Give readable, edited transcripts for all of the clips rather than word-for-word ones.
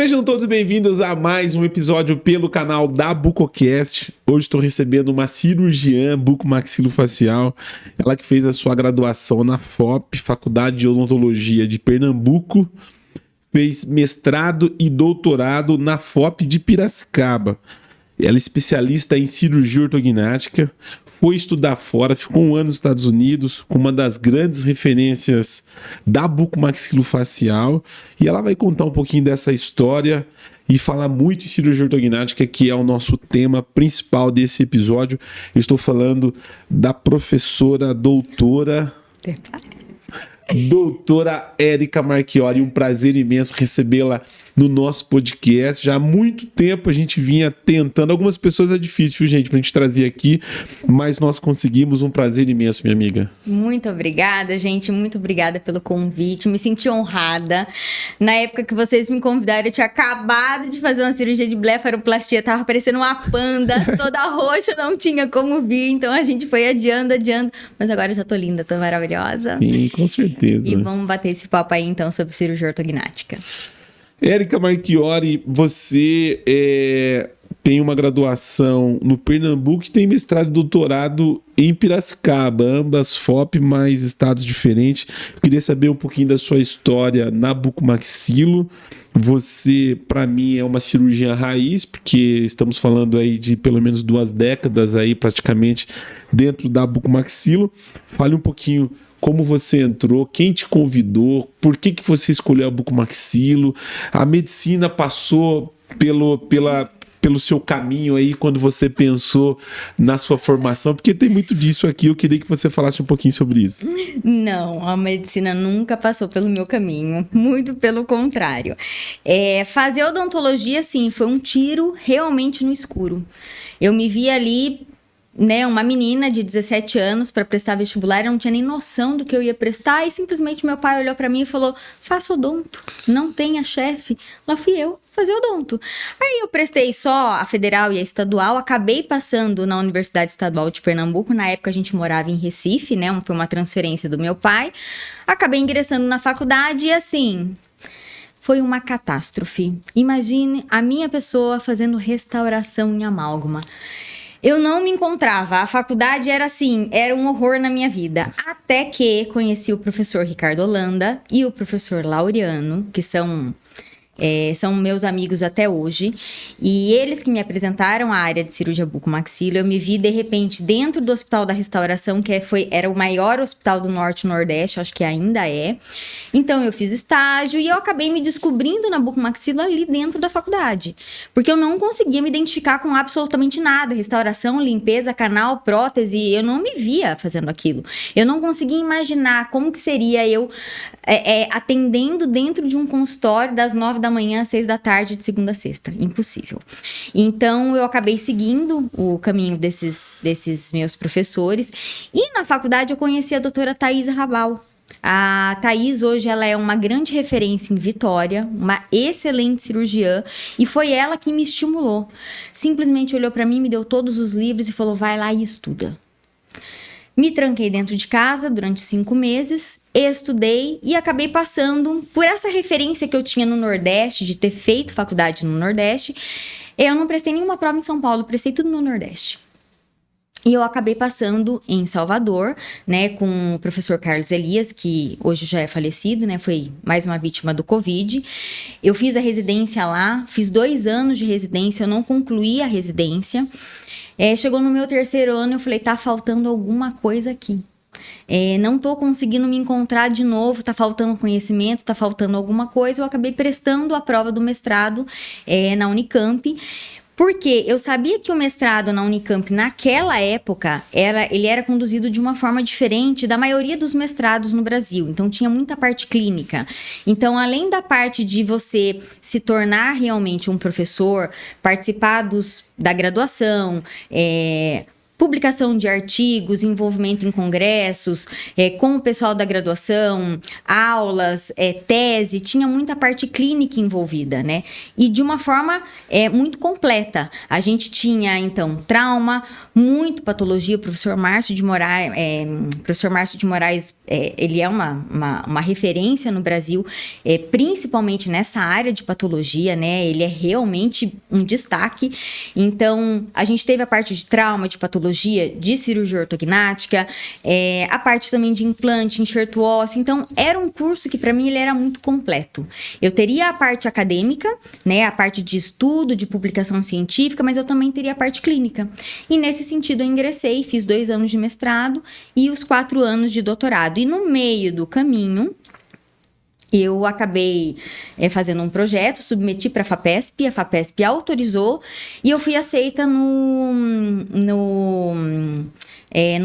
Sejam todos bem-vindos a mais um episódio pelo canal da Bucocast. Hoje estou recebendo uma cirurgiã bucomaxilofacial, ela que fez a sua graduação na FOP, Faculdade de Odontologia de Pernambuco, fez mestrado e doutorado na FOP de Piracicaba. Ela é especialista em cirurgia ortognática, foi estudar fora, ficou um ano nos Estados Unidos, com uma das grandes referências da bucomaxilofacial, e ela vai contar um pouquinho dessa história e falar muito em cirurgia ortognática, que é o nosso tema principal desse episódio. Eu estou falando da professora doutora Érica Marchiori. Um prazer imenso recebê-la no nosso podcast. Já há muito tempo a gente vinha tentando. Algumas pessoas é difícil, viu, gente, pra gente trazer aqui, mas nós conseguimos. Um prazer imenso, minha amiga. Muito obrigada, gente. Muito obrigada pelo convite. Me senti honrada. Na época que vocês me convidaram, eu tinha acabado de fazer uma cirurgia de blefaroplastia. Tava parecendo uma panda, toda roxa, não tinha como vir. Então a gente foi adiando. Mas agora eu já tô linda, tô maravilhosa. Sim, com certeza. E vamos bater esse papo aí, então, sobre cirurgia ortognática. Érica Marchiori, você tem uma graduação no Pernambuco e tem mestrado e doutorado em Piracicaba, ambas FOP, mas estados diferentes. Eu queria saber um pouquinho da sua história na bucomaxilo. Você, para mim, é uma cirurgiã raiz, porque estamos falando aí de pelo menos 2 décadas aí, praticamente, dentro da bucomaxilo. Fale um pouquinho como você entrou, quem te convidou, por que você escolheu a bucomaxilo, a medicina passou pelo seu caminho aí quando você pensou na sua formação, porque tem muito disso aqui, eu queria que você falasse um pouquinho sobre isso. Não, a medicina nunca passou pelo meu caminho, muito pelo contrário. Fazer odontologia, sim, foi um tiro realmente no escuro. Eu me vi ali, né, uma menina de 17 anos para prestar vestibular, eu não tinha nem noção do que eu ia prestar, e simplesmente meu pai olhou para mim e falou: faça odonto, não tenha chefe. Lá fui eu fazer odonto. Aí eu prestei só a federal e a estadual, acabei passando na Universidade Estadual de Pernambuco. Na época a gente morava em Recife, né, foi uma transferência do meu pai. Acabei ingressando na faculdade e assim, foi uma catástrofe. Imagine a minha pessoa fazendo restauração em amálgama. Eu não me encontrava, a faculdade era assim, era um horror na minha vida. Até que conheci o professor Ricardo Holanda e o professor Laureano, que são meus amigos até hoje, e eles que me apresentaram a área de cirurgia bucomaxilo. Eu me vi, de repente, dentro do Hospital da Restauração, que era o maior hospital do Norte e Nordeste, acho que ainda é. Então, eu fiz estágio e eu acabei me descobrindo na bucomaxilo ali dentro da faculdade, porque eu não conseguia me identificar com absolutamente nada. Restauração, limpeza, canal, prótese, eu não me via fazendo aquilo. Eu não conseguia imaginar como que seria eu atendendo dentro de um consultório das 9 da manhã às 6 da tarde, de segunda a sexta. Impossível. Então, eu acabei seguindo o caminho desses meus professores. E na faculdade eu conheci a doutora Thaís Rabal. A Thaís hoje ela é uma grande referência em Vitória, uma excelente cirurgiã, e foi ela que me estimulou. Simplesmente olhou para mim, me deu todos os livros e falou: vai lá e estuda. Me tranquei dentro de casa durante 5 meses, estudei e acabei passando por essa referência que eu tinha no Nordeste, de ter feito faculdade no Nordeste. Eu não prestei nenhuma prova em São Paulo, prestei tudo no Nordeste. E eu acabei passando em Salvador, né, com o professor Carlos Elias, que hoje já é falecido, né, foi mais uma vítima do Covid. Eu fiz a residência lá, fiz 2 anos de residência, eu não concluí a residência. Chegou no meu 3º ano, eu falei: tá faltando alguma coisa aqui. Não tô conseguindo me encontrar de novo, tá faltando conhecimento, tá faltando alguma coisa. Eu acabei prestando a prova do mestrado na Unicamp, porque eu sabia que o mestrado na Unicamp, naquela época, ele era conduzido de uma forma diferente da maioria dos mestrados no Brasil. Então, tinha muita parte clínica. Então, além da parte de você se tornar realmente um professor, participar da graduação, publicação de artigos, envolvimento em congressos, com o pessoal da graduação, aulas, tese, tinha muita parte clínica envolvida, né? E de uma forma muito completa. A gente tinha, então, trauma, muito patologia. O professor Márcio de Moraes, ele é uma referência no Brasil, principalmente nessa área de patologia, né? Ele é realmente um destaque. Então, a gente teve a parte de trauma, de patologia, de cirurgia ortognática, a parte também de implante, enxerto ósseo. Então, era um curso que, para mim, ele era muito completo. Eu teria a parte acadêmica, né, a parte de estudo, de publicação científica, mas eu também teria a parte clínica. E, nesse sentido, eu ingressei, fiz 2 anos de mestrado e os 4 anos de doutorado. E, no meio do caminho, eu acabei fazendo um projeto, submeti para a FAPESP autorizou e eu fui aceita no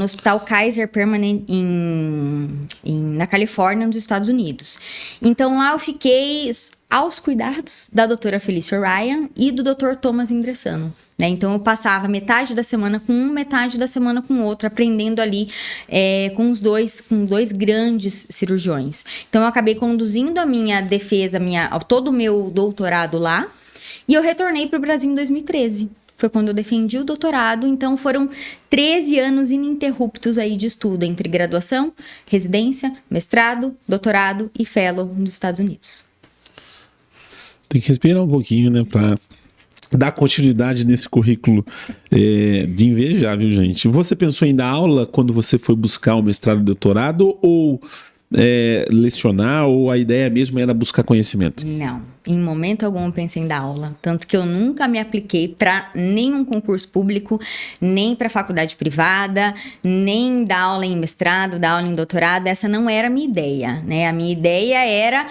Hospital Kaiser Permanente na Califórnia, nos Estados Unidos. Então, lá eu fiquei aos cuidados da doutora Felícia Ryan e do doutor Thomas Ingressano. Né? Então, eu passava metade da semana com um, metade da semana com outro, aprendendo ali com dois grandes cirurgiões. Então, eu acabei conduzindo a minha defesa, todo o meu doutorado lá, e eu retornei para o Brasil em 2013. Foi quando eu defendi o doutorado, então foram 13 anos ininterruptos aí de estudo, entre graduação, residência, mestrado, doutorado e fellow nos Estados Unidos. Tem que respirar um pouquinho, né, para dar continuidade nesse currículo de invejar, viu, gente? Você pensou em dar aula quando você foi buscar o mestrado e doutorado ou lecionar, ou a ideia mesmo era buscar conhecimento? Não, em momento algum eu pensei em dar aula, tanto que eu nunca me apliquei para nenhum concurso público, nem para faculdade privada, nem dar aula em mestrado, dar aula em doutorado. Essa não era a minha ideia, né? A minha ideia era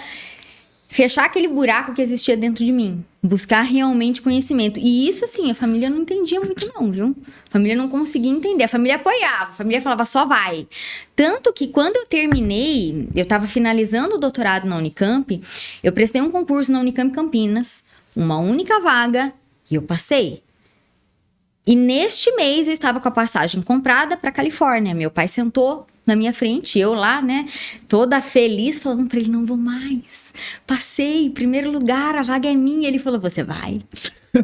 fechar aquele buraco que existia dentro de mim, buscar realmente conhecimento. E isso, assim, a família não entendia muito não, viu? A família não conseguia entender, a família apoiava, a família falava, só vai. Tanto que quando eu terminei, eu estava finalizando o doutorado na Unicamp, eu prestei um concurso na Unicamp Campinas, uma única vaga, e eu passei. E neste mês eu estava com a passagem comprada para Califórnia. Meu pai sentou na minha frente, eu lá, né, toda feliz, falando para ele, não vou mais. Passei, primeiro lugar, a vaga é minha. Ele falou, você vai?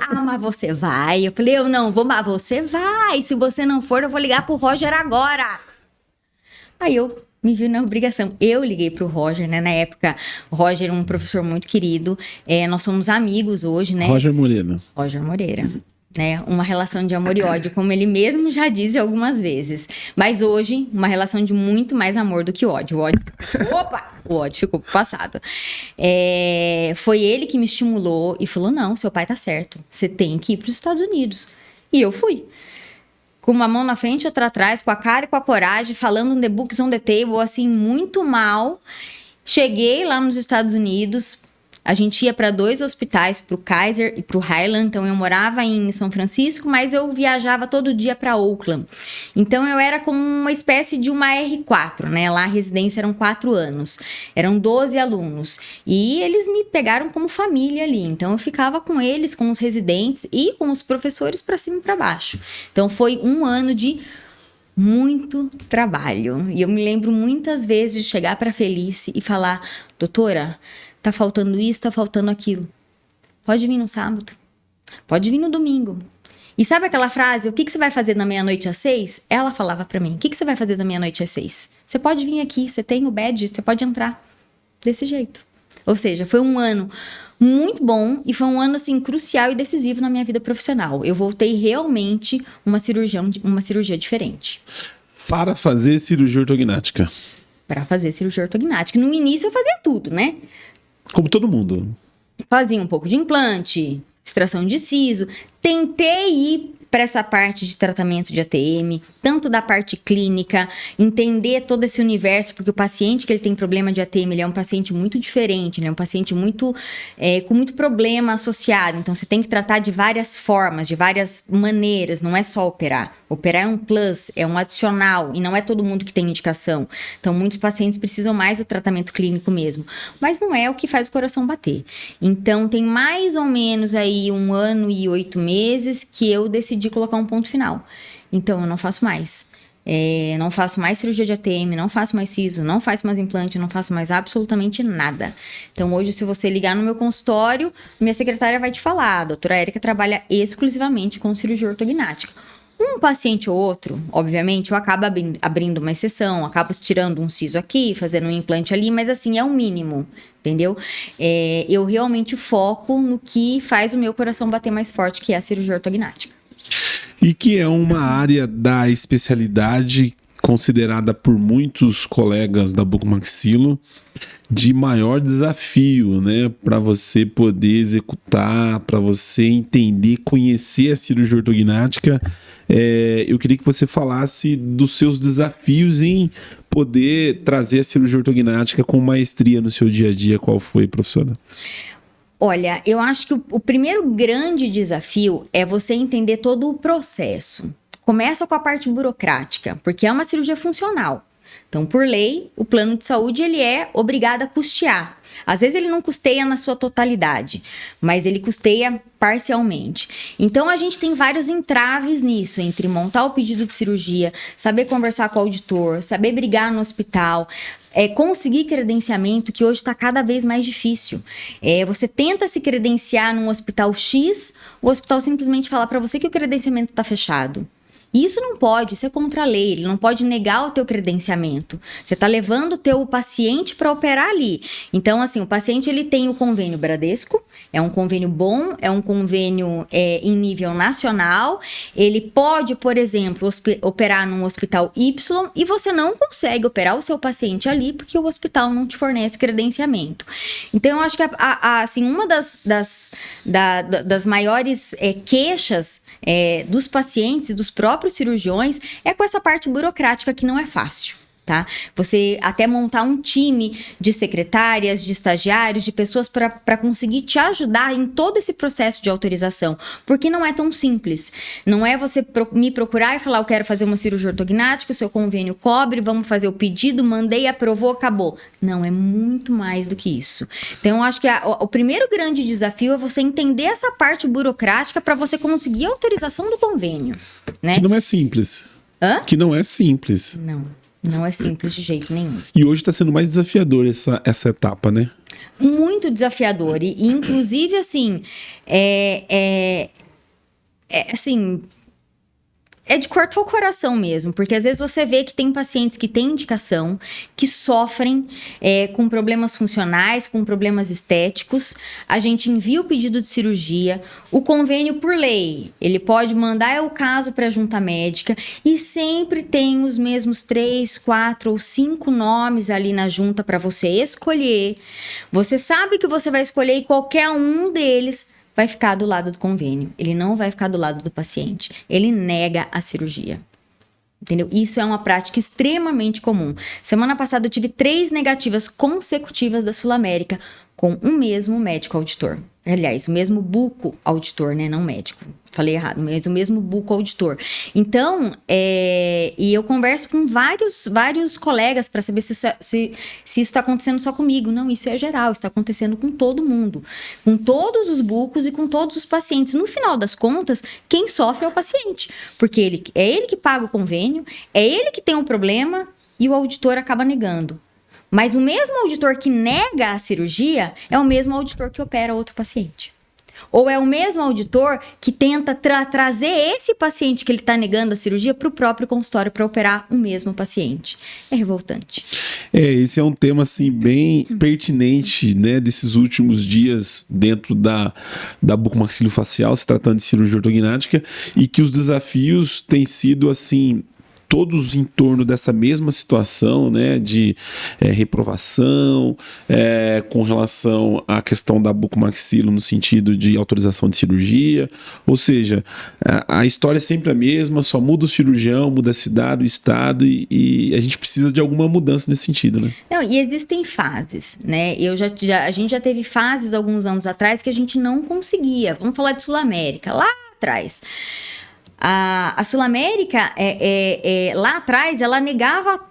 Ah, mas você vai? Eu falei, eu não vou, mas você vai. Se você não for, eu vou ligar pro Roger agora. Aí eu me vi na obrigação. Eu liguei pro Roger, né? Na época, o Roger é um professor muito querido. Nós somos amigos hoje, né? Roger Moreira. Roger Moreira. Né? Uma relação de amor e ódio, como ele mesmo já disse algumas vezes. Mas hoje, uma relação de muito mais amor do que ódio. O ódio ficou pro passado. Foi ele que me estimulou e falou, não, seu pai tá certo. Você tem que ir pros Estados Unidos. E eu fui. Com uma mão na frente e outra atrás, com a cara e com a coragem, falando The Books on the Table, assim, muito mal. Cheguei lá nos Estados Unidos. A gente ia para 2 hospitais, para o Kaiser e para o Highland. Então, eu morava em São Francisco, mas eu viajava todo dia para Oakland. Então, eu era como uma espécie de uma R4, né? Lá a residência eram 4 anos. Eram 12 alunos. E eles me pegaram como família ali. Então, eu ficava com eles, com os residentes e com os professores para cima e para baixo. Então, foi um ano de muito trabalho. E eu me lembro muitas vezes de chegar para a Felice e falar, doutora, tá faltando isso, tá faltando aquilo. Pode vir no sábado. Pode vir no domingo. E sabe aquela frase, o que você vai fazer da meia-noite às 6? Ela falava pra mim, o que você vai fazer da meia-noite às 6? Você pode vir aqui, você tem o badge, você pode entrar. Desse jeito. Ou seja, foi um ano muito bom e foi um ano, assim, crucial e decisivo na minha vida profissional. Eu voltei realmente uma cirurgia diferente. Para fazer cirurgia ortognática. Para fazer cirurgia ortognática. No início eu fazia tudo, né? Como todo mundo. Fazia um pouco de implante, extração de siso. Tentei ir para essa parte de tratamento de ATM, tanto da parte clínica, entender todo esse universo, porque o paciente que ele tem problema de ATM, ele é um paciente muito diferente, ele é um paciente muito com muito problema associado. Então, você tem que tratar de várias formas, de várias maneiras, não é só operar. Operar é um plus, é um adicional, e não é todo mundo que tem indicação. Então, muitos pacientes precisam mais do tratamento clínico mesmo, mas não é o que faz o coração bater. Então, tem mais ou menos aí 1 ano e 8 meses que eu decidi decidi colocar um ponto final. Então, eu não faço mais. Não faço mais cirurgia de ATM, não faço mais siso, não faço mais implante, não faço mais absolutamente nada. Então, hoje, se você ligar no meu consultório, minha secretária vai te falar, a doutora Érica trabalha exclusivamente com cirurgia ortognática. Um paciente ou outro, obviamente, eu acabo abrindo uma exceção, acabo tirando um siso aqui, fazendo um implante ali, mas assim, é o mínimo, entendeu? Eu realmente foco no que faz o meu coração bater mais forte, que é a cirurgia ortognática. E que é uma área da especialidade considerada por muitos colegas da bucomaxilo de maior desafio, né, para você poder executar, para você entender, conhecer a cirurgia ortognática. Eu queria que você falasse dos seus desafios em poder trazer a cirurgia ortognática com maestria no seu dia a dia. Qual foi, professora? Olha, eu acho que o primeiro grande desafio é você entender todo o processo. Começa com a parte burocrática, porque é uma cirurgia funcional. Então, por lei, o plano de saúde ele é obrigado a custear. Às vezes ele não custeia na sua totalidade, mas ele custeia parcialmente. Então, a gente tem vários entraves nisso, entre montar o pedido de cirurgia, saber conversar com o auditor, saber brigar no hospital, conseguir credenciamento, que hoje está cada vez mais difícil. Você tenta se credenciar num hospital X, o hospital simplesmente fala para você que o credenciamento está fechado. E isso não pode, isso é contra a lei, ele não pode negar o teu credenciamento. Você está levando o teu paciente para operar ali. Então, assim, o paciente ele tem o convênio Bradesco, é um convênio bom, é um convênio em nível nacional. Ele pode, por exemplo, operar num hospital Y e você não consegue operar o seu paciente ali porque o hospital não te fornece credenciamento. Então, eu acho que assim, uma das maiores queixas dos pacientes, dos próprios cirurgiões, é com essa parte burocrática que não é fácil, tá? Você até montar um time de secretárias, de estagiários, de pessoas para conseguir te ajudar em todo esse processo de autorização, porque não é tão simples. Não é você me procurar e falar, eu quero fazer uma cirurgia ortognática, o seu convênio cobre, vamos fazer o pedido, mandei, aprovou, acabou. Não, é muito mais do que isso. Então, eu acho que o primeiro grande desafio é você entender essa parte burocrática para você conseguir a autorização do convênio, né? Que não é simples. Hã? Que não é simples. Não é simples de jeito nenhum. E hoje está sendo mais desafiador essa etapa, né? Muito desafiador. E inclusive, assim, assim, é de cortar o coração mesmo, porque às vezes você vê que tem pacientes que têm indicação, que sofrem com problemas funcionais, com problemas estéticos. A gente envia o pedido de cirurgia, o convênio por lei, ele pode mandar o caso para a junta médica e sempre tem os mesmos 3, 4 ou 5 nomes ali na junta para você escolher. Você sabe que você vai escolher e qualquer um deles vai ficar do lado do convênio. Ele não vai ficar do lado do paciente. Ele nega a cirurgia. Entendeu? Isso é uma prática extremamente comum. Semana passada eu tive 3 negativas consecutivas da Sul América com o mesmo médico auditor. Aliás, o mesmo buco auditor, né? Não médico. Falei errado, mas o mesmo buco auditor. Então, e eu converso com vários colegas para saber se isso está acontecendo só comigo. Não, isso é geral, está acontecendo com todo mundo. Com todos os bucos e com todos os pacientes. No final das contas, quem sofre é o paciente. Porque é ele que paga o convênio, é ele que tem o problema e o auditor acaba negando. Mas o mesmo auditor que nega a cirurgia é o mesmo auditor que opera outro paciente. Ou é o mesmo auditor que tenta trazer esse paciente que ele está negando a cirurgia para o próprio consultório para operar o mesmo paciente. É revoltante. Esse é um tema assim, bem pertinente, né, desses últimos dias dentro da bucomaxilofacial, se tratando de cirurgia ortognática, e que os desafios têm sido assim, todos em torno dessa mesma situação, né, de reprovação, com relação à questão da bucomaxilo no sentido de autorização de cirurgia. Ou seja, a história é sempre a mesma, só muda o cirurgião, muda a cidade, o estado, e a gente precisa de alguma mudança nesse sentido, né? Não, e existem fases, né? A gente já teve fases alguns anos atrás que a gente não conseguia. Vamos falar de Sul América, lá atrás. A Sul América, lá atrás, ela negava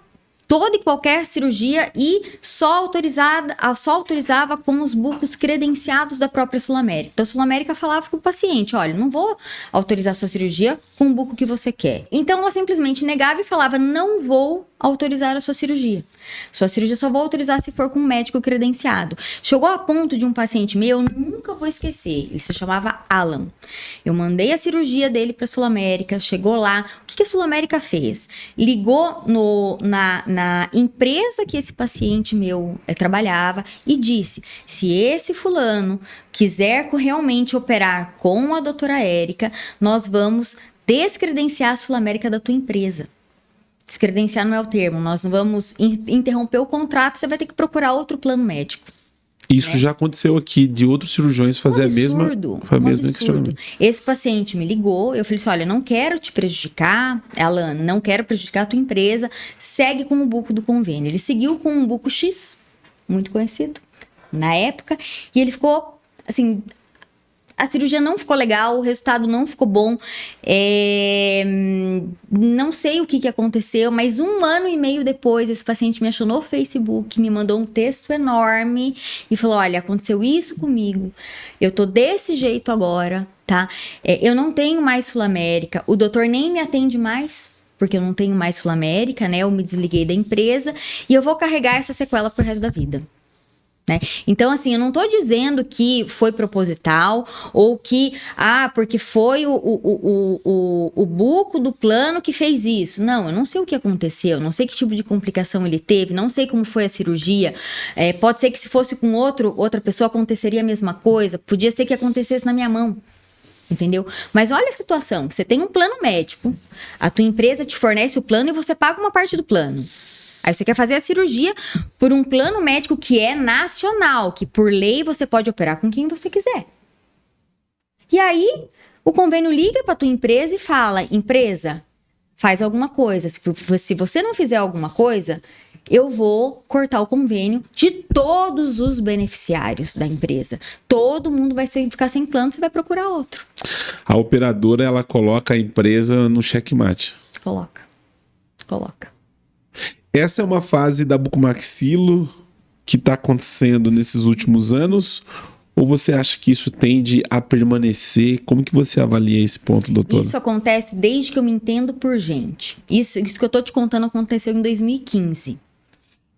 toda e qualquer cirurgia e só autorizava com os bucos credenciados da própria Sul América. Então, a Sul América falava para o paciente, olha, não vou autorizar sua cirurgia com o buco que você quer. Então, ela simplesmente negava e falava, não vou autorizar a sua cirurgia. Sua cirurgia só vou autorizar se for com um médico credenciado. Chegou a ponto de um paciente meu, eu nunca vou esquecer, ele se chamava Alan. Eu mandei a cirurgia dele para a Sul América, chegou lá, o que a Sul América fez? Ligou na empresa que esse paciente meu trabalhava e disse, se esse fulano quiser realmente operar com a doutora Érica, nós vamos descredenciar a Sul América da tua empresa. Descredenciar não é o termo, nós vamos interromper o contrato, você vai ter que procurar outro plano médico. Isso já aconteceu aqui, de outros cirurgiões fazer a mesma questionamento. Esse paciente me ligou, eu falei assim, olha, não quero te prejudicar, Alan, não quero prejudicar a tua empresa, segue com o buco do convênio. Ele seguiu com um buco X, muito conhecido, na época, e ele ficou, assim... A cirurgia não ficou legal, o resultado não ficou bom. Não sei o que aconteceu, mas 1 ano e meio depois, esse paciente me achou no Facebook, me mandou um texto enorme e falou, olha, aconteceu isso comigo, eu tô desse jeito agora, tá? Eu não tenho mais Sul América, o doutor nem me atende mais, porque eu não tenho mais Sul América, né? Eu me desliguei da empresa e eu vou carregar essa sequela pro resto da vida. Né? Então, assim, eu não tô dizendo que foi proposital ou que, porque foi o buco do plano que fez isso. Não, eu não sei o que aconteceu, não sei que tipo de complicação ele teve, não sei como foi a cirurgia. Pode ser que se fosse com outra pessoa aconteceria a mesma coisa, podia ser que acontecesse na minha mão. Entendeu? Mas olha a situação, você tem um plano médico, a tua empresa te fornece o plano e você paga uma parte do plano. Aí você quer fazer a cirurgia por um plano médico que é nacional, que por lei você pode operar com quem você quiser. E aí, o convênio liga para tua empresa e fala, empresa, faz alguma coisa. Se você não fizer alguma coisa, eu vou cortar o convênio de todos os beneficiários da empresa. Todo mundo vai ficar sem plano, você vai procurar outro. A operadora, ela coloca a empresa no checkmate. Coloca. Essa é uma fase da bucomaxilo que está acontecendo nesses últimos anos? Ou você acha que isso tende a permanecer? Como que você avalia esse ponto, doutora? Isso acontece desde que eu me entendo por gente. Isso que eu tô te contando aconteceu em 2015.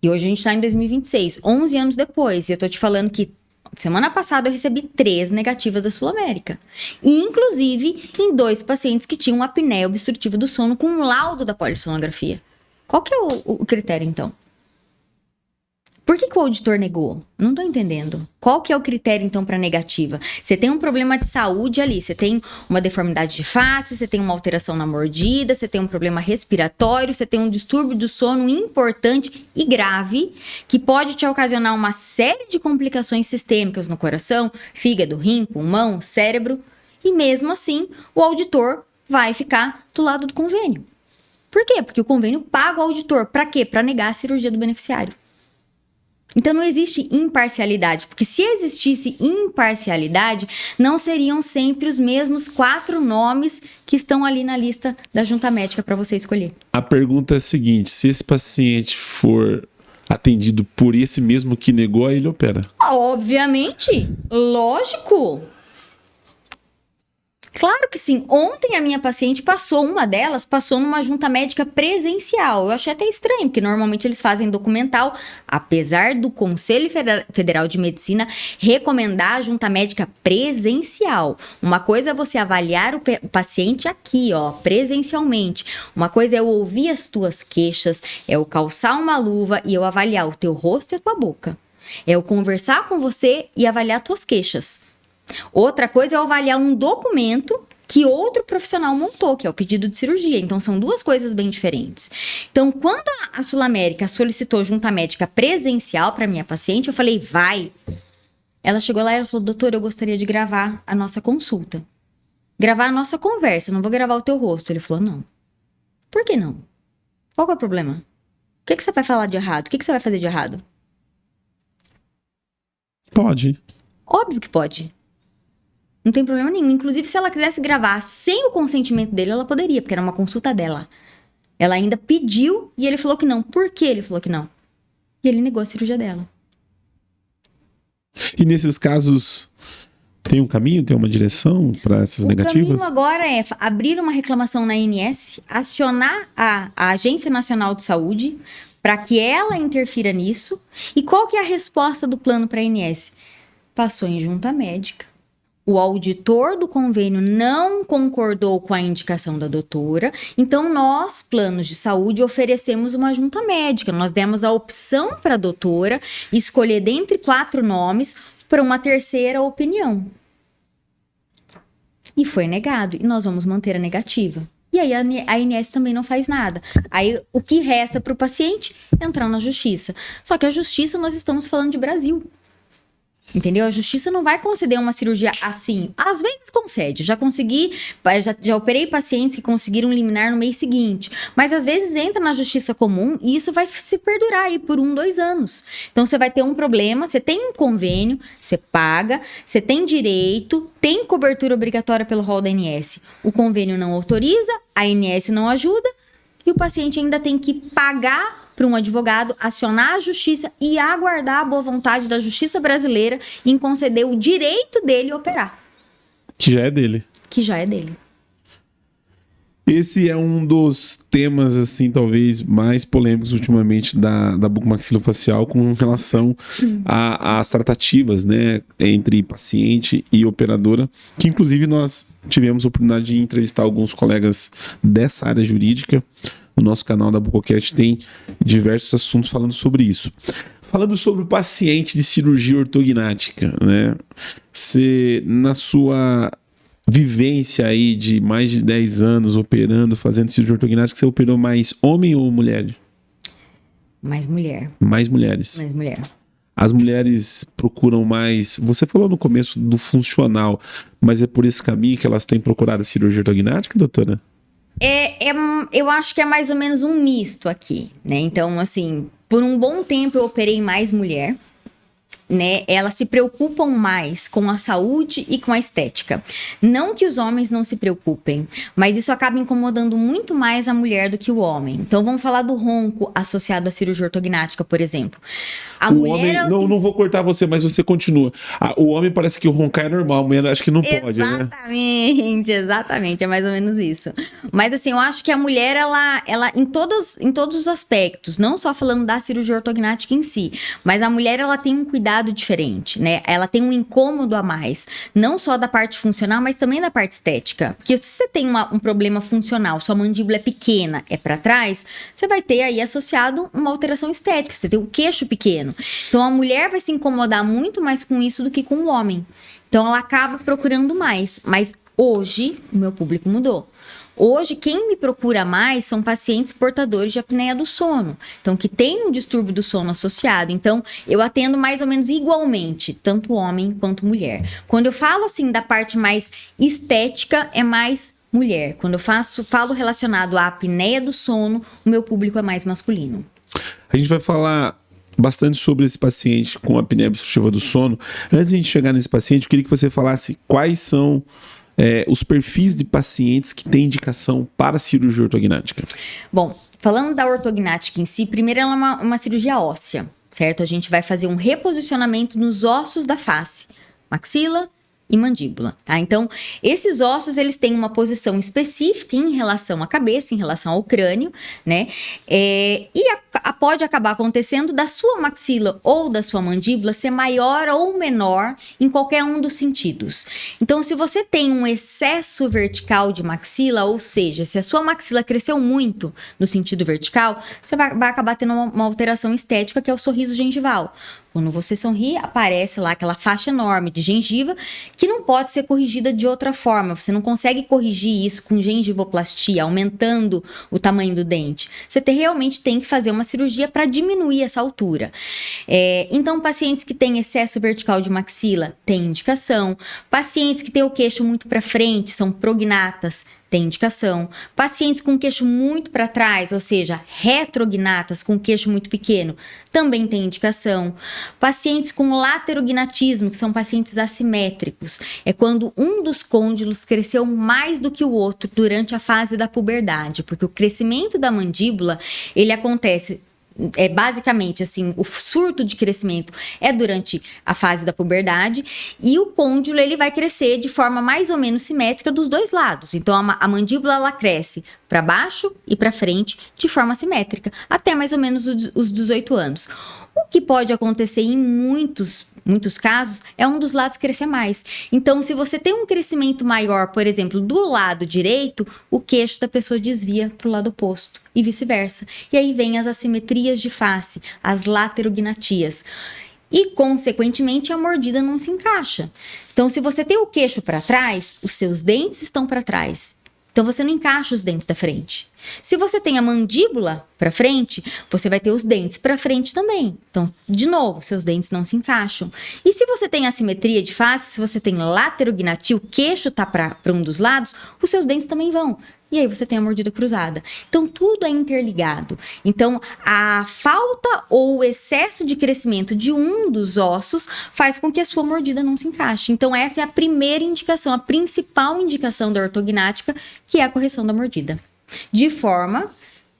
E hoje a gente tá em 2026, 11 anos depois. E eu tô te falando que semana passada eu recebi 3 negativas da Sul América. E, inclusive, em 2 pacientes que tinham apneia obstrutiva do sono com um laudo da polissonografia. Qual que é o critério, então? Por que o auditor negou? Não tô entendendo. Qual que é o critério, então, para negativa? Você tem um problema de saúde ali, você tem uma deformidade de face, você tem uma alteração na mordida, você tem um problema respiratório, você tem um distúrbio do sono importante e grave, que pode te ocasionar uma série de complicações sistêmicas no coração, fígado, rim, pulmão, cérebro, e mesmo assim, o auditor vai ficar do lado do convênio. Por quê? Porque o convênio paga o auditor. Para quê? Para negar a cirurgia do beneficiário. Então não existe imparcialidade, porque se existisse imparcialidade, não seriam sempre os mesmos 4 nomes que estão ali na lista da junta médica para você escolher. A pergunta é a seguinte, se esse paciente for atendido por esse mesmo que negou, aí ele opera? Obviamente, lógico. Claro que sim. Ontem a minha paciente uma delas passou numa junta médica presencial. Eu achei até estranho, porque normalmente eles fazem documental, apesar do Conselho Federal de Medicina recomendar a junta médica presencial. Uma coisa é você avaliar o paciente aqui, presencialmente. Uma coisa é eu ouvir as tuas queixas, é eu calçar uma luva e eu avaliar o teu rosto e a tua boca. É eu conversar com você e avaliar tuas queixas. Outra coisa é eu avaliar um documento que outro profissional montou, que é o pedido de cirurgia. Então, são 2 coisas bem diferentes. Então, quando a Sul América solicitou junta médica presencial para minha paciente, eu falei, vai. Ela chegou lá e ela falou, doutora, eu gostaria de gravar a nossa consulta. Gravar a nossa conversa, eu não vou gravar o teu rosto. Ele falou, não. Por que não? Qual que é o problema? O que você vai falar de errado? O que você vai fazer de errado? Pode. Óbvio que pode. Não tem problema nenhum. Inclusive, se ela quisesse gravar sem o consentimento dele, ela poderia, porque era uma consulta dela. Ela ainda pediu e ele falou que não. Por que ele falou que não? E ele negou a cirurgia dela. E nesses casos, tem um caminho, tem uma direção para essas negativas? O caminho agora é abrir uma reclamação na ANS, acionar a Agência Nacional de Saúde para que ela interfira nisso. E qual que é a resposta do plano para a ANS? Passou em junta médica. O auditor do convênio não concordou com a indicação da doutora, então nós, planos de saúde, oferecemos uma junta médica. Nós demos a opção para a doutora escolher dentre 4 nomes para uma terceira opinião. E foi negado, e nós vamos manter a negativa. E aí a ANS também não faz nada. Aí o que resta para o paciente? Entrar na justiça. Só que a justiça, nós estamos falando de Brasil. Entendeu? A justiça não vai conceder uma cirurgia assim. Às vezes concede. Já consegui, já operei pacientes que conseguiram liminar no mês seguinte. Mas às vezes entra na justiça comum e isso vai se perdurar aí por 1, 2 anos. Então você vai ter um problema, você tem um convênio, você paga, você tem direito, tem cobertura obrigatória pelo rol da ANS. O convênio não autoriza, a ANS não ajuda e o paciente ainda tem que pagar para um advogado, acionar a justiça e aguardar a boa vontade da justiça brasileira em conceder o direito dele operar. Que já é dele. Que já é dele. Esse é um dos temas, assim, talvez mais polêmicos ultimamente da bucomaxilofacial com relação às tratativas, né, entre paciente e operadora, que inclusive nós tivemos a oportunidade de entrevistar alguns colegas dessa área jurídica. No nosso canal da Bucocast tem diversos assuntos falando sobre isso. Falando sobre o paciente de cirurgia ortognática, né? Você, na sua vivência aí de mais de 10 anos operando, fazendo cirurgia ortognática, você operou mais homem ou mulher? Mais mulher. Mais mulheres. Mais mulher. As mulheres procuram mais... Você falou no começo do funcional, mas é por esse caminho que elas têm procurado a cirurgia ortognática, doutora? Eu acho que é mais ou menos um misto aqui, né? Então, assim, por um bom tempo eu operei mais mulher, né? Elas se preocupam mais com a saúde e com a estética. Não que os homens não se preocupem, mas isso acaba incomodando muito mais a mulher do que o homem. Então, vamos falar do ronco associado à cirurgia ortognática, por exemplo. A mulher, homem, não vou cortar você, mas você continua. O homem parece que o roncar é normal, a mulher acho que não pode, né? Exatamente, é mais ou menos isso. Mas assim, eu acho que a mulher, ela em todos os aspectos, não só falando da cirurgia ortognática em si, mas a mulher, ela tem um cuidado diferente, né? Ela tem um incômodo a mais, não só da parte funcional, mas também da parte estética. Porque se você tem um problema funcional, sua mandíbula é pequena, é para trás, você vai ter aí associado uma alteração estética, você tem o queixo pequeno. Então a mulher vai se incomodar muito mais com isso do que com o homem. Então ela acaba procurando mais. Mas hoje o meu público mudou. Hoje, quem me procura mais são pacientes portadores de apneia do sono. Então, que tem um distúrbio do sono associado. Então, eu atendo mais ou menos igualmente, tanto homem quanto mulher. Quando eu falo, assim, da parte mais estética, é mais mulher. Quando eu falo relacionado à apneia do sono, o meu público é mais masculino. A gente vai falar bastante sobre esse paciente com apneia obstrutiva do sono. Antes de a gente chegar nesse paciente, eu queria que você falasse quais são os perfis de pacientes que têm indicação para cirurgia ortognática. Bom, falando da ortognática em si, primeiro ela é uma cirurgia óssea, certo? A gente vai fazer um reposicionamento nos ossos da face, maxila e mandíbula, tá? Então, esses ossos, eles têm uma posição específica em relação à cabeça, em relação ao crânio, né? Pode acabar acontecendo da sua maxila ou da sua mandíbula ser maior ou menor em qualquer um dos sentidos. Então, se você tem um excesso vertical de maxila, ou seja, se a sua maxila cresceu muito no sentido vertical, você vai acabar tendo uma alteração estética, que é o sorriso gengival. Quando você sorri, aparece lá aquela faixa enorme de gengiva que não pode ser corrigida de outra forma. Você não consegue corrigir isso com gengivoplastia, aumentando o tamanho do dente. Você realmente tem que fazer uma cirurgia para diminuir essa altura. Então, pacientes que têm excesso vertical de maxila têm indicação. Pacientes que têm o queixo muito para frente, são prognatas, tem indicação. Pacientes com queixo muito para trás, ou seja, retrognatas, com queixo muito pequeno, também tem indicação. Pacientes com laterognatismo, que são pacientes assimétricos, é quando um dos côndilos cresceu mais do que o outro durante a fase da puberdade, porque o crescimento da mandíbula, ele acontece basicamente assim, o surto de crescimento é durante a fase da puberdade e o côndilo ele vai crescer de forma mais ou menos simétrica dos dois lados. Então a mandíbula ela cresce para baixo e para frente de forma simétrica até mais ou menos os 18 anos. O que pode acontecer em muitos casos é um dos lados crescer mais. Então, se você tem um crescimento maior, por exemplo, do lado direito, o queixo da pessoa desvia para o lado oposto e vice-versa. E aí vem as assimetrias de face, as laterognatias. E, consequentemente, a mordida não se encaixa. Então, se você tem o queixo para trás, os seus dentes estão para trás. Então, você não encaixa os dentes da frente. Se você tem a mandíbula para frente, você vai ter os dentes para frente também. Então, de novo, seus dentes não se encaixam. E se você tem assimetria de face, se você tem laterognatia, o queixo tá para um dos lados, os seus dentes também vão. E aí você tem a mordida cruzada. Então, tudo é interligado. Então, a falta ou o excesso de crescimento de um dos ossos faz com que a sua mordida não se encaixe. Então, essa é a primeira indicação, a principal indicação da ortognática, que é a correção da mordida. De forma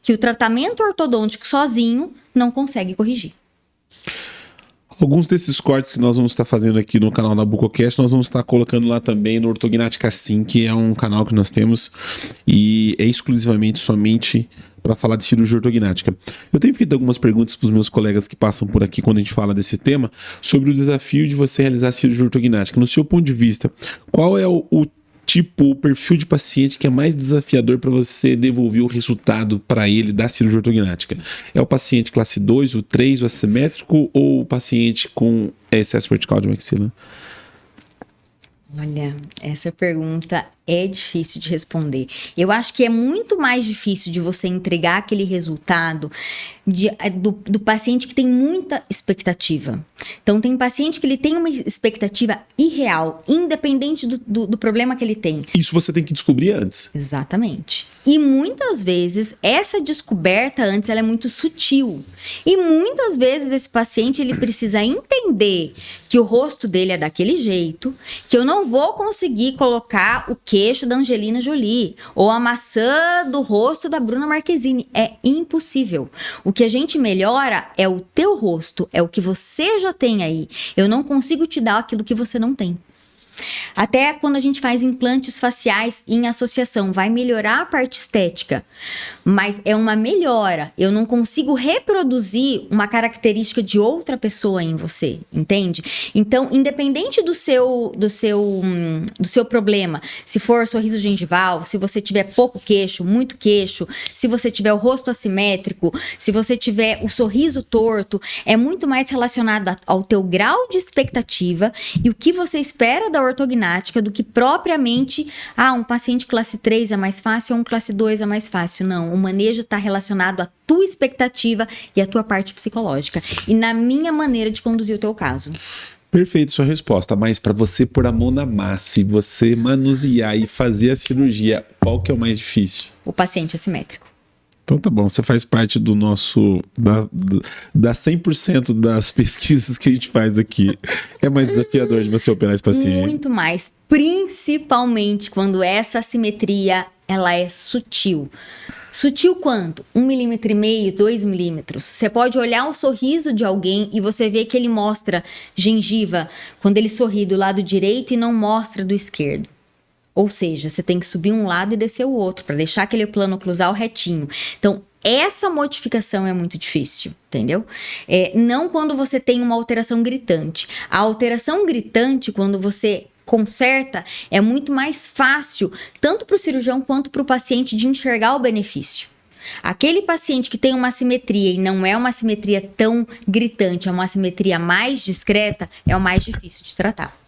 que o tratamento ortodôntico sozinho não consegue corrigir. Alguns desses cortes que nós vamos estar fazendo aqui no canal NabucoCast, nós vamos estar colocando lá também no Ortognática Sim, que é um canal que nós temos e é exclusivamente somente para falar de cirurgia ortognática. Eu tenho feito algumas perguntas para os meus colegas que passam por aqui quando a gente fala desse tema, sobre o desafio de você realizar cirurgia ortognática. No seu ponto de vista, qual é o perfil de paciente que é mais desafiador para você devolver o resultado para ele da cirurgia ortognática? É o paciente classe 2, o 3, o assimétrico ou o paciente com excesso vertical de maxila? Olha, essa pergunta é difícil de responder. Eu acho que é muito mais difícil de você entregar aquele resultado do paciente que tem muita expectativa. Então, tem paciente que ele tem uma expectativa irreal, independente do problema que ele tem. Isso você tem que descobrir antes. Exatamente. E muitas vezes, essa descoberta antes, ela é muito sutil. E muitas vezes, esse paciente, ele precisa entender que o rosto dele é daquele jeito, que eu não vou conseguir colocar o queixo da Angelina Jolie ou a maçã do rosto da Bruna Marquezine. É impossível. O que a gente melhora é o teu rosto, é o que você já tem aí. Eu não consigo te dar aquilo que você não tem. Até quando a gente faz implantes faciais em associação, vai melhorar a parte estética, mas é uma melhora. Eu não consigo reproduzir uma característica de outra pessoa em você, entende? Então, independente do seu problema, se for sorriso gengival, se você tiver pouco queixo, muito queixo, se você tiver o rosto assimétrico, se você tiver o sorriso torto, é muito mais relacionado ao teu grau de expectativa e o que você espera da ortognática do que propriamente, um paciente classe 3 é mais fácil ou um classe 2 é mais fácil. Não, o manejo está relacionado à tua expectativa e à tua parte psicológica. E na minha maneira de conduzir o teu caso. Perfeito sua resposta, mas para você pôr a mão na massa e você manusear e fazer a cirurgia, qual que é o mais difícil? O paciente assimétrico. Então tá bom, você faz parte do nosso, da 100% das pesquisas que a gente faz aqui. É mais desafiador de você operar esse paciente. Muito mais, principalmente quando essa assimetria, ela é sutil. Sutil quanto? 1,5 mm, 2 milímetros. Você pode olhar o sorriso de alguém e você vê que ele mostra gengiva quando ele sorri do lado direito e não mostra do esquerdo. Ou seja, você tem que subir um lado e descer o outro, para deixar aquele plano oclusal retinho. Então, essa modificação é muito difícil, entendeu? Não quando você tem uma alteração gritante. A alteração gritante, quando você conserta, é muito mais fácil, tanto para o cirurgião quanto para o paciente, de enxergar o benefício. Aquele paciente que tem uma assimetria e não é uma assimetria tão gritante, é uma assimetria mais discreta, é o mais difícil de tratar.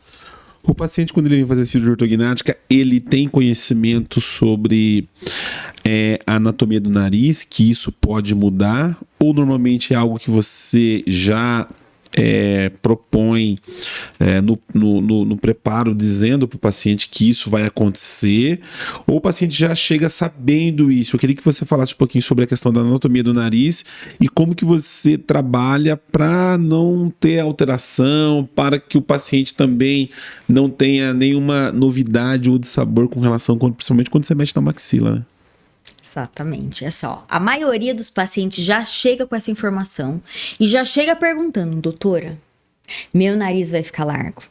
O paciente, quando ele vem fazer cirurgia ortognática, ele tem conhecimento sobre a anatomia do nariz, que isso pode mudar? Ou normalmente é algo que você já propõe no preparo, dizendo para o paciente que isso vai acontecer, ou o paciente já chega sabendo isso? Eu queria que você falasse um pouquinho sobre a questão da anatomia do nariz e como que você trabalha para não ter alteração, para que o paciente também não tenha nenhuma novidade ou de sabor com relação, principalmente quando você mexe na maxila, né? Exatamente, é só. A maioria dos pacientes já chega com essa informação e já chega perguntando: doutora, meu nariz vai ficar largo?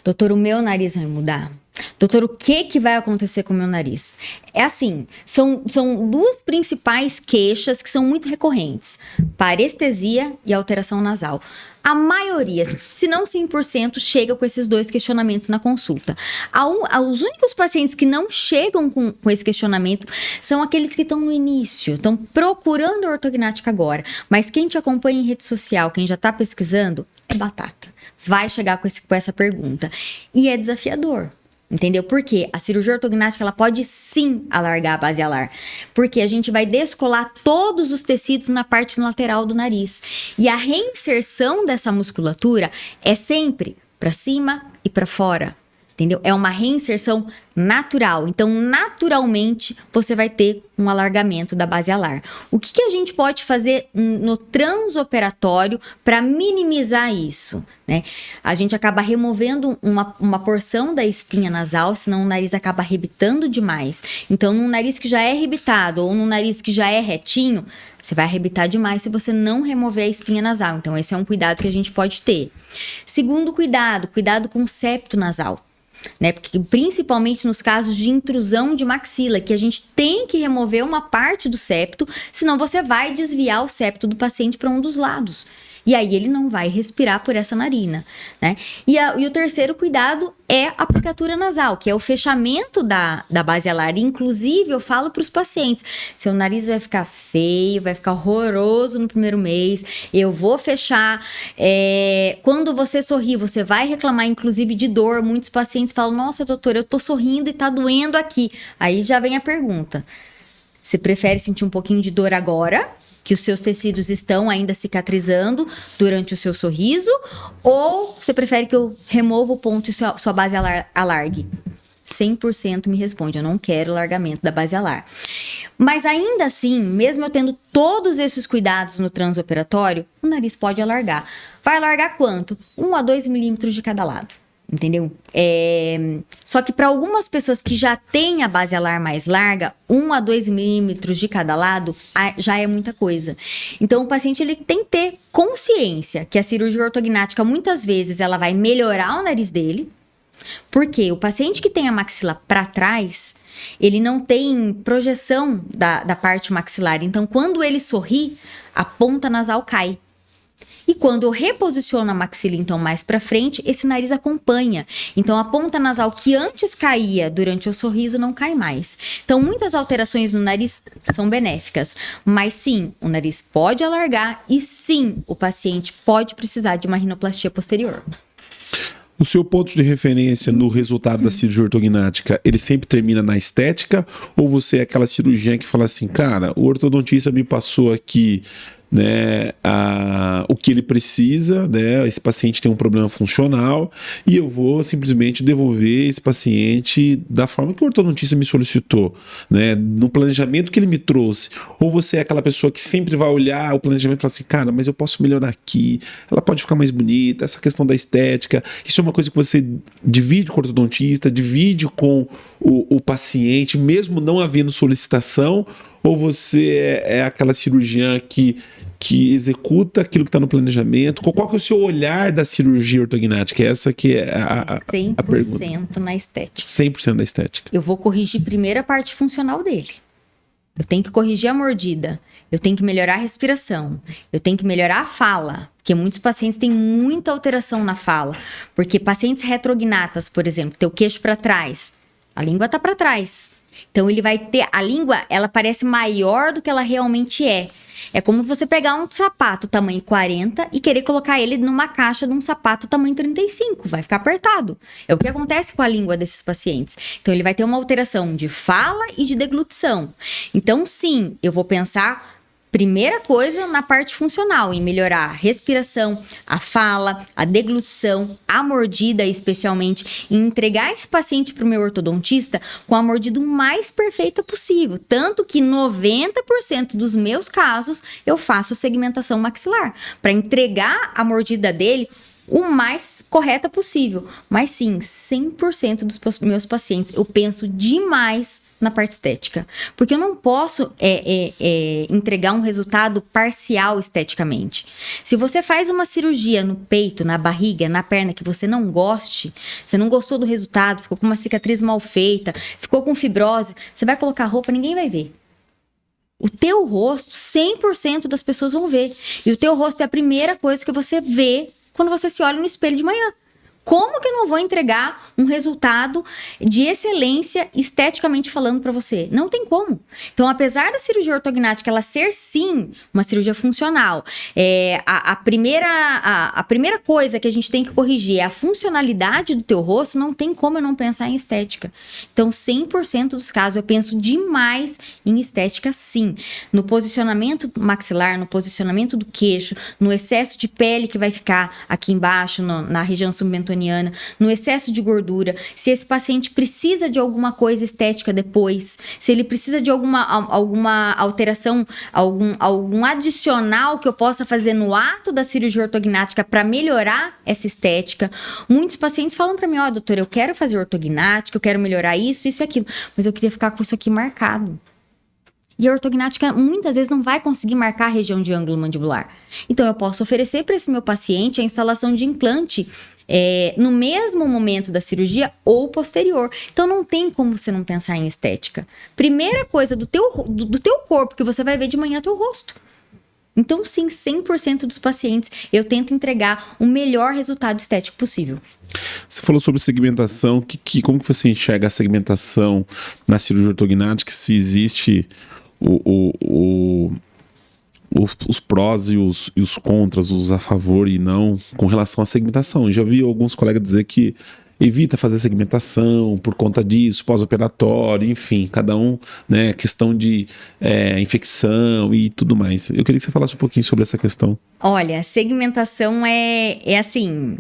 Doutor, o meu nariz vai mudar? Doutor, o que vai acontecer com o meu nariz? É assim, são duas principais queixas que são muito recorrentes: parestesia e alteração nasal. A maioria, se não 100%, chega com esses dois questionamentos na consulta. Os únicos pacientes que não chegam com esse questionamento são aqueles que estão no início, estão procurando ortognática agora. Mas quem te acompanha em rede social, quem já está pesquisando, é batata. Vai chegar com essa pergunta. E é desafiador. Entendeu? Porque a cirurgia ortognática, ela pode sim alargar a base alar. Porque a gente vai descolar todos os tecidos na parte lateral do nariz. E a reinserção dessa musculatura é sempre para cima e para fora. Entendeu? É uma reinserção natural. Então, naturalmente, você vai ter um alargamento da base alar. O que a gente pode fazer no transoperatório para minimizar isso, né? A gente acaba removendo uma porção da espinha nasal, senão o nariz acaba arrebitando demais. Então, num nariz que já é arrebitado ou num nariz que já é retinho, você vai arrebitar demais se você não remover a espinha nasal. Então, esse é um cuidado que a gente pode ter. Segundo cuidado com o septo nasal. Né? Porque principalmente nos casos de intrusão de maxila, que a gente tem que remover uma parte do septo, senão você vai desviar o septo do paciente para um dos lados. E aí ele não vai respirar por essa narina, né? E o terceiro cuidado é a aplicatura nasal, que é o fechamento da base alar. Inclusive, eu falo para os pacientes: seu nariz vai ficar feio, vai ficar horroroso no primeiro mês, eu vou fechar. Quando você sorrir, você vai reclamar, inclusive, de dor. Muitos pacientes falam: nossa, doutora, eu tô sorrindo e tá doendo aqui. Aí já vem a pergunta: você prefere sentir um pouquinho de dor agora, que os seus tecidos estão ainda cicatrizando durante o seu sorriso, ou você prefere que eu remova o ponto e sua base alargue? 100% me responde: eu não quero largamento da base alar. Mas ainda assim, mesmo eu tendo todos esses cuidados no transoperatório, o nariz pode alargar. Vai alargar quanto? 1 a 2 milímetros de cada lado. Entendeu? Só que para algumas pessoas que já têm a base alar mais larga, 1 a 2 milímetros de cada lado já é muita coisa. Então, o paciente ele tem que ter consciência que a cirurgia ortognática, muitas vezes, ela vai melhorar o nariz dele, porque o paciente que tem a maxila para trás, ele não tem projeção da parte maxilar. Então, quando ele sorri, a ponta nasal cai. E quando eu reposiciono a maxila, então, mais para frente, esse nariz acompanha. Então, a ponta nasal que antes caía durante o sorriso não cai mais. Então, muitas alterações no nariz são benéficas. Mas sim, o nariz pode alargar e sim, o paciente pode precisar de uma rinoplastia posterior. O seu ponto de referência no resultado da cirurgia ortognática, ele sempre termina na estética? Ou você é aquela cirurgiã que fala assim: cara, o ortodontista me passou aqui, né, o que ele precisa, né, esse paciente tem um problema funcional e eu vou simplesmente devolver esse paciente da forma que o ortodontista me solicitou, né, no planejamento que ele me trouxe? Ou você é aquela pessoa que sempre vai olhar o planejamento e falar assim: cara, mas eu posso melhorar aqui, ela pode ficar mais bonita, essa questão da estética, isso é uma coisa que você divide com o ortodontista, divide com o paciente, mesmo não havendo solicitação? Ou você é aquela cirurgiã que executa aquilo que está no planejamento? Qual que é o seu olhar da cirurgia ortognática? Essa que é a pergunta. 100% na estética. 100% da estética. Eu vou corrigir primeiro a parte funcional dele. Eu tenho que corrigir a mordida. Eu tenho que melhorar a respiração. Eu tenho que melhorar a fala. Porque muitos pacientes têm muita alteração na fala. Porque pacientes retrognatas, por exemplo, tem o queixo para trás. A língua está para trás. Então, ele vai ter... A língua, ela parece maior do que ela realmente é. É como você pegar um sapato tamanho 40 e querer colocar ele numa caixa de um sapato tamanho 35. Vai ficar apertado. É o que acontece com a língua desses pacientes. Então, ele vai ter uma alteração de fala e de deglutição. Então, sim, eu vou pensar Primeira coisa na parte funcional, em melhorar a respiração, a fala, a deglutição, a mordida especialmente, e entregar esse paciente para o meu ortodontista com a mordida o mais perfeita possível. Tanto que 90% dos meus casos eu faço segmentação maxilar, para entregar a mordida dele o mais correta possível. Mas sim, 100% dos meus pacientes eu penso demais na parte estética. Porque eu não posso entregar um resultado parcial esteticamente. Se você faz uma cirurgia no peito, na barriga, na perna que você não goste, você não gostou do resultado, ficou com uma cicatriz mal feita, ficou com fibrose, você vai colocar roupa, ninguém vai ver. O teu rosto, 100% das pessoas vão ver. E o teu rosto é a primeira coisa que você vê quando você se olha no espelho de manhã. Como que eu não vou entregar um resultado de excelência esteticamente falando para você? Não tem como. Então, apesar da cirurgia ortognática ela ser, sim, uma cirurgia funcional, a primeira coisa que a gente tem que corrigir é a funcionalidade do teu rosto, não tem como eu não pensar em estética. Então, 100% dos casos eu penso demais em estética, sim. No posicionamento maxilar, no posicionamento do queixo, no excesso de pele que vai ficar aqui embaixo, na região submentoniana, no excesso de gordura, se esse paciente precisa de alguma coisa estética depois, se ele precisa de alguma alteração, algum adicional que eu possa fazer no ato da cirurgia ortognática para melhorar essa estética. Muitos pacientes falam para mim, doutora, eu quero fazer ortognática, eu quero melhorar isso e aquilo, mas eu queria ficar com isso aqui marcado. E a ortognática muitas vezes não vai conseguir marcar a região de ângulo mandibular. Então, eu posso oferecer para esse meu paciente a instalação de implante no mesmo momento da cirurgia ou posterior. Então, não tem como você não pensar em estética. Primeira coisa do teu corpo que você vai ver de manhã é teu rosto. Então, sim, 100% dos pacientes eu tento entregar o melhor resultado estético possível. Você falou sobre segmentação. Como que você enxerga a segmentação na cirurgia ortognática? Se existe os prós e os contras, os a favor e não, com relação à segmentação. Eu já vi alguns colegas dizer que evita fazer segmentação por conta disso, pós-operatório, enfim, cada um, né, questão de infecção e tudo mais. Eu queria que você falasse um pouquinho sobre essa questão. Olha, segmentação assim,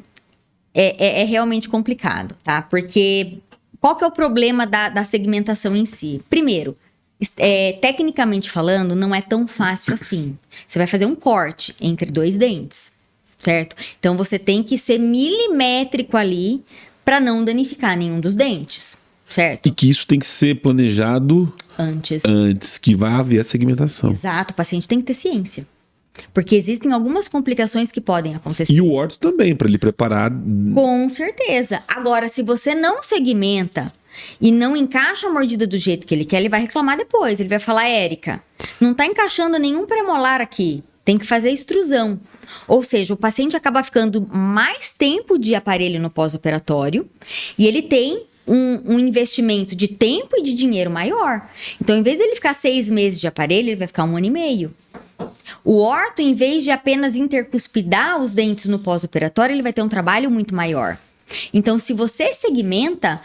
é realmente complicado, tá? Porque qual que é o problema da segmentação em si? Primeiro, tecnicamente falando, não é tão fácil assim. Você vai fazer um corte entre 2 dentes, certo? Então, você tem que ser milimétrico ali para não danificar nenhum dos dentes, certo? E que isso tem que ser planejado antes que vá haver a segmentação. Exato, o paciente tem que ter ciência. Porque existem algumas complicações que podem acontecer. E o orto também, para ele preparar. Com certeza. Agora, se você não segmenta e não encaixa a mordida do jeito que ele quer, ele vai reclamar depois. Ele vai falar, Érica, não tá encaixando nenhum premolar aqui. Tem que fazer extrusão. Ou seja, o paciente acaba ficando mais tempo de aparelho no pós-operatório e ele tem um investimento de tempo e de dinheiro maior. Então, em vez de ele ficar 6 meses de aparelho, ele vai ficar 1 ano e meio. O orto, em vez de apenas intercuspidar os dentes no pós-operatório, ele vai ter um trabalho muito maior. Então, se você segmenta,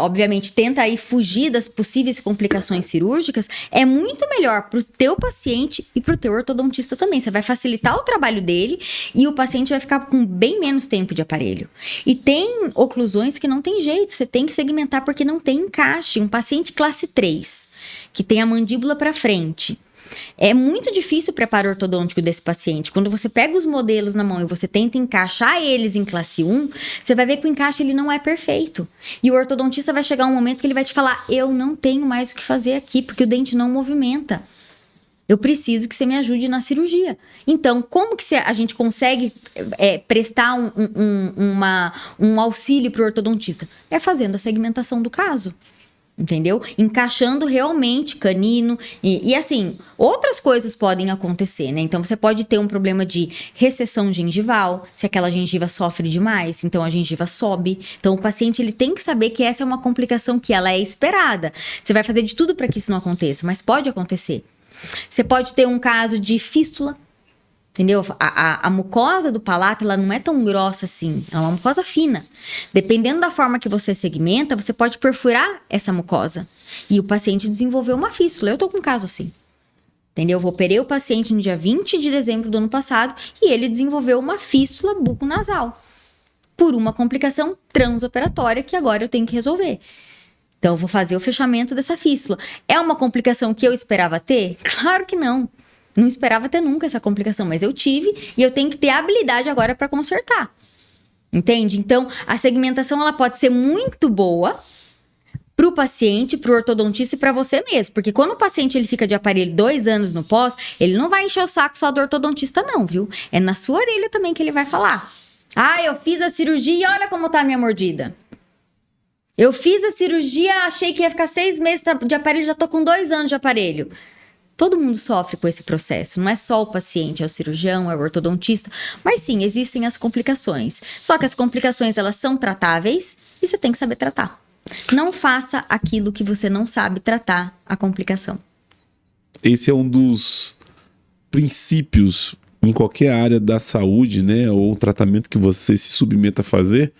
obviamente tenta aí fugir das possíveis complicações cirúrgicas, é muito melhor para o teu paciente e para o teu ortodontista também. Você vai facilitar o trabalho dele e o paciente vai ficar com bem menos tempo de aparelho. E tem oclusões que não tem jeito, você tem que segmentar porque não tem encaixe. Um paciente classe 3, que tem a mandíbula para frente, é muito difícil o preparo ortodôntico desse paciente. Quando você pega os modelos na mão e você tenta encaixar eles em classe 1, você vai ver que o encaixe ele não é perfeito. E o ortodontista vai chegar um momento que ele vai te falar, eu não tenho mais o que fazer aqui, porque o dente não movimenta. Eu preciso que você me ajude na cirurgia. Então, como que a gente consegue prestar um auxílio para o ortodontista? É fazendo a segmentação do caso. Entendeu? Encaixando realmente canino e assim, outras coisas podem acontecer, né? Então, você pode ter um problema de recessão gengival, se aquela gengiva sofre demais, então a gengiva sobe. Então, o paciente, ele tem que saber que essa é uma complicação que ela é esperada. Você vai fazer de tudo para que isso não aconteça, mas pode acontecer. Você pode ter um caso de fístula, entendeu? A mucosa do palato, ela não é tão grossa assim. Ela é uma mucosa fina. Dependendo da forma que você segmenta, você pode perfurar essa mucosa. E o paciente desenvolveu uma fístula. Eu tô com um caso assim. entendeu? Eu operei o paciente no dia 20 de dezembro do ano passado e ele desenvolveu uma fístula buconasal por uma complicação transoperatória que agora eu tenho que resolver. Então, eu vou fazer o fechamento dessa fístula. É uma complicação que eu esperava ter? Claro que não. Não esperava ter nunca essa complicação, mas eu tive e eu tenho que ter habilidade agora para consertar. Entende? Então, a segmentação ela pode ser muito boa para o paciente, para o ortodontista e para você mesmo. Porque quando o paciente ele fica de aparelho 2 anos no pós, ele não vai encher o saco só do ortodontista não, viu? É na sua orelha também que ele vai falar. Ah, eu fiz a cirurgia e olha como tá a minha mordida. Eu fiz a cirurgia, achei que ia ficar 6 meses de aparelho, já tô com 2 anos de aparelho. Todo mundo sofre com esse processo, não é só o paciente, é o cirurgião, é o ortodontista, mas sim, existem as complicações. Só que as complicações, elas são tratáveis e você tem que saber tratar. Não faça aquilo que você não sabe tratar, a complicação. Esse é um dos princípios em qualquer área da saúde, né, ou tratamento que você se submeta a fazer,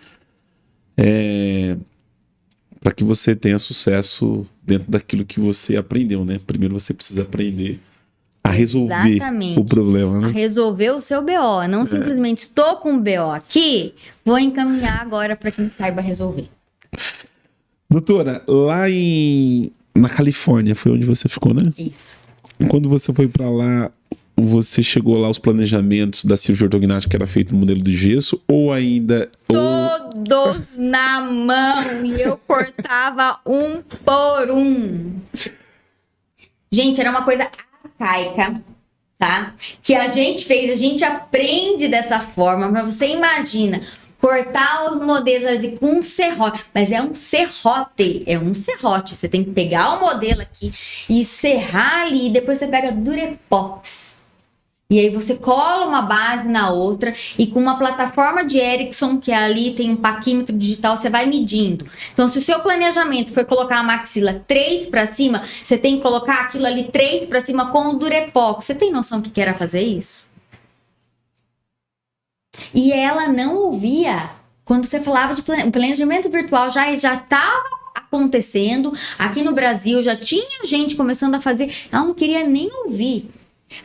para que você tenha sucesso dentro daquilo que você aprendeu, né? Primeiro você precisa aprender a resolver o problema, né? A resolver o seu BO. Não simplesmente estou com o BO aqui, vou encaminhar agora para quem saiba resolver. Doutora, lá na Califórnia foi onde você ficou, né? Isso. Quando você foi para lá, você chegou lá os planejamentos da cirurgia ortognática que era feito no modelo de gesso ou ainda... Todos na mão e eu cortava um por um. Gente, era uma coisa arcaica, tá? Que a gente fez, a gente aprende dessa forma, mas você imagina... Cortar os modelos assim, com um serrote. Mas é um serrote. É um serrote. Você tem que pegar o modelo aqui e serrar ali. E depois você pega Durepox. E aí você cola uma base na outra. E com uma plataforma de Erickson, que ali tem um paquímetro digital, você vai medindo. Então, se o seu planejamento foi colocar a maxila 3 para cima, você tem que colocar aquilo ali 3 para cima com o Durepox. Você tem noção que era fazer isso? E ela não ouvia. Quando você falava de planejamento virtual, já estava acontecendo. Aqui no Brasil já tinha gente começando a fazer. Ela não queria nem ouvir.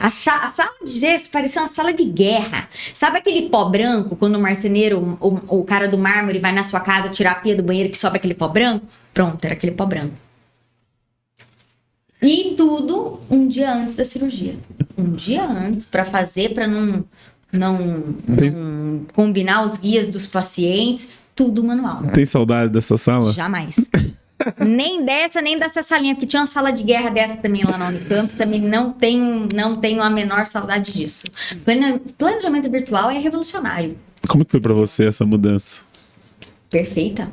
A sala de gesso parecia uma sala de guerra. Sabe aquele pó branco, quando o marceneiro, o cara do mármore vai na sua casa tirar a pia do banheiro que sobe aquele pó branco? Pronto, era aquele pó branco. E tudo um dia antes da cirurgia. Um dia antes, para fazer, para não combinar os guias dos pacientes, tudo manual. Tem saudade dessa sala? Jamais. Nem dessa, nem dessa salinha, porque tinha uma sala de guerra dessa também lá na Unicamp, também não tenho a menor saudade disso. Planejamento virtual é revolucionário. Como que foi pra você essa mudança? Perfeita.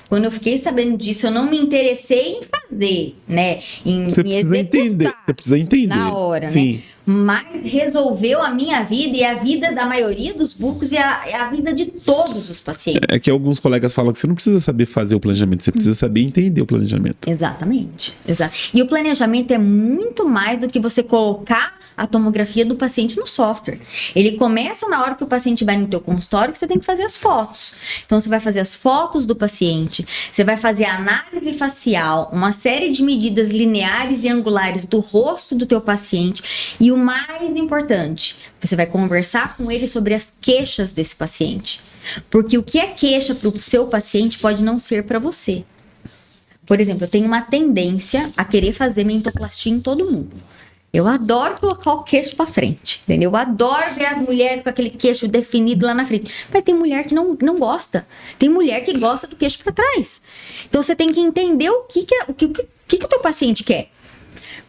Quando eu fiquei sabendo disso, eu não me interessei em fazer, né? Você precisa entender. Você precisa entender. Na hora, sim, né? Mas resolveu a minha vida e a vida da maioria dos bucos e a vida de todos os pacientes. É que alguns colegas falam que você não precisa saber fazer o planejamento, você precisa saber entender o planejamento. Exatamente. E o planejamento é muito mais do que você colocar a tomografia do paciente no software. Ele começa na hora que o paciente vai no teu consultório, que você tem que fazer as fotos. Então, você vai fazer as fotos do paciente, você vai fazer a análise facial, uma série de medidas lineares e angulares do rosto do teu paciente. E o mais importante, você vai conversar com ele sobre as queixas desse paciente. Porque o que é queixa para o seu paciente pode não ser para você. Por exemplo, eu tenho uma tendência a querer fazer mentoplastia em todo mundo. Eu adoro colocar o queixo pra frente, entendeu? Eu adoro ver as mulheres com aquele queixo definido lá na frente. Mas tem mulher que não gosta. Tem mulher que gosta do queixo pra trás. Então, você tem que entender o que o teu paciente quer.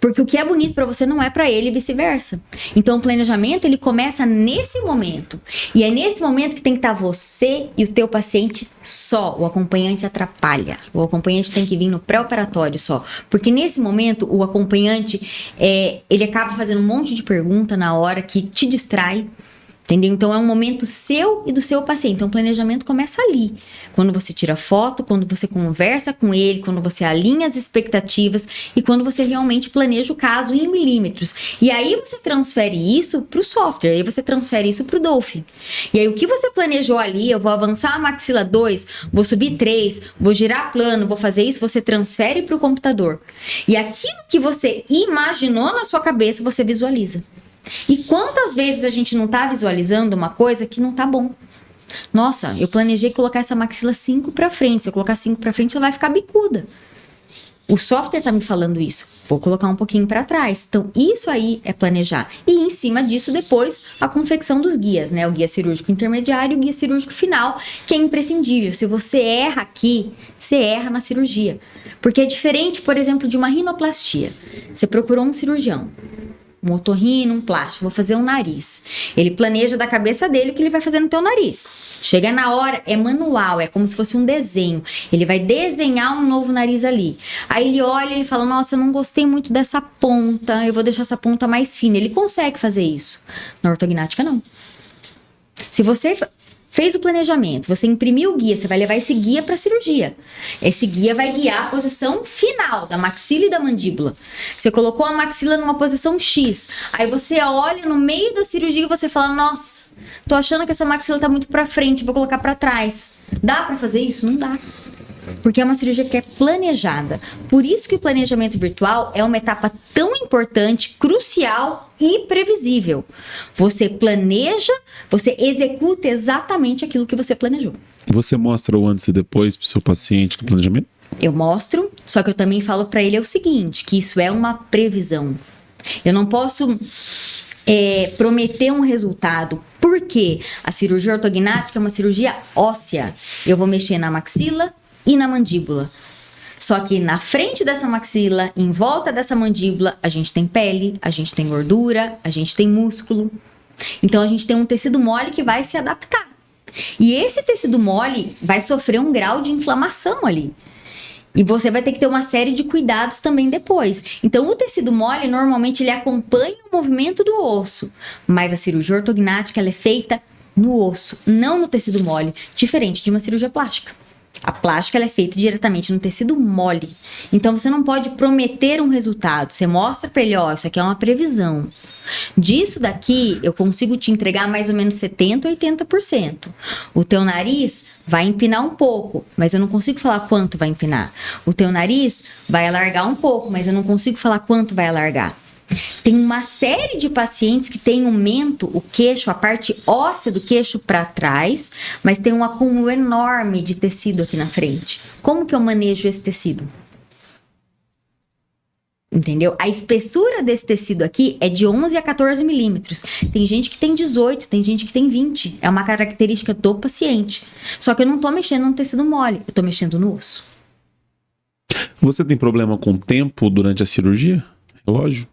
Porque o que é bonito pra você não é pra ele e vice-versa. Então, o planejamento, ele começa nesse momento. E é nesse momento que tem que estar você e o teu paciente só. O acompanhante atrapalha. O acompanhante tem que vir no pré-operatório só. Porque nesse momento, o acompanhante, ele acaba fazendo um monte de pergunta na hora que te distrai. Entendeu? Então, é um momento seu e do seu paciente. Então, o planejamento começa ali. Quando você tira foto, quando você conversa com ele, quando você alinha as expectativas e quando você realmente planeja o caso em milímetros. E aí, você transfere isso para o software. Aí, você transfere isso para o Dolphin. E aí, o que você planejou ali, eu vou avançar a maxila 2, vou subir 3, vou girar plano, vou fazer isso, você transfere para o computador. E aquilo que você imaginou na sua cabeça, você visualiza. E quantas vezes a gente não tá visualizando uma coisa que não tá bom? Nossa, eu planejei colocar essa maxila 5 pra frente. Se eu colocar 5 pra frente, ela vai ficar bicuda. O software tá me falando isso. Vou colocar um pouquinho pra trás. Então, isso aí é planejar. E em cima disso, depois, a confecção dos guias, né? O guia cirúrgico intermediário e o guia cirúrgico final, que é imprescindível. Se você erra aqui, você erra na cirurgia. Porque é diferente, por exemplo, de uma rinoplastia. Você procurou um cirurgião. Um otorrino, um plástico, vou fazer um nariz. Ele planeja da cabeça dele o que ele vai fazer no teu nariz. Chega na hora, é manual, é como se fosse um desenho. Ele vai desenhar um novo nariz ali. Aí ele olha e fala, nossa, eu não gostei muito dessa ponta, eu vou deixar essa ponta mais fina. Ele consegue fazer isso. Na ortognática, não. Se você fez o planejamento, você imprimiu o guia, você vai levar esse guia para a cirurgia. Esse guia vai guiar a posição final da maxila e da mandíbula. Você colocou a maxila numa posição X, aí você olha no meio da cirurgia e você fala, nossa, tô achando que essa maxila tá muito para frente, vou colocar para trás. Dá para fazer isso? Não dá. Porque é uma cirurgia que é planejada. Por isso que o planejamento virtual é uma etapa tão importante, crucial e previsível. Você planeja, você executa exatamente aquilo que você planejou. Você mostra o antes e depois para o seu paciente do planejamento? Eu mostro, só que eu também falo para ele o seguinte, que isso é uma previsão. Eu não posso prometer um resultado, porque a cirurgia ortognática é uma cirurgia óssea. Eu vou mexer na maxila e na mandíbula. Só que na frente dessa maxila, em volta dessa mandíbula, a gente tem pele, a gente tem gordura, a gente tem músculo. Então a gente tem um tecido mole que vai se adaptar. E esse tecido mole vai sofrer um grau de inflamação ali. E você vai ter que ter uma série de cuidados também depois. Então o tecido mole, normalmente, ele acompanha o movimento do osso. Mas a cirurgia ortognática, ela é feita no osso, não no tecido mole. Diferente de uma cirurgia plástica. A plástica, ela é feita diretamente no tecido mole. Então, você não pode prometer um resultado. Você mostra para ele, ó, isso aqui é uma previsão. Disso daqui, eu consigo te entregar mais ou menos 70% a 80%. O teu nariz vai empinar um pouco, mas eu não consigo falar quanto vai empinar. O teu nariz vai alargar um pouco, mas eu não consigo falar quanto vai alargar. Tem uma série de pacientes que tem um mento, o queixo, a parte óssea do queixo para trás, mas tem um acúmulo enorme de tecido aqui na frente. Como que eu manejo esse tecido? Entendeu? A espessura desse tecido aqui é de 11 a 14 milímetros. Tem gente que tem 18, tem gente que tem 20. É uma característica do paciente. Só que eu não tô mexendo no tecido mole, eu tô mexendo no osso. Você tem problema com tempo durante a cirurgia? Relógio?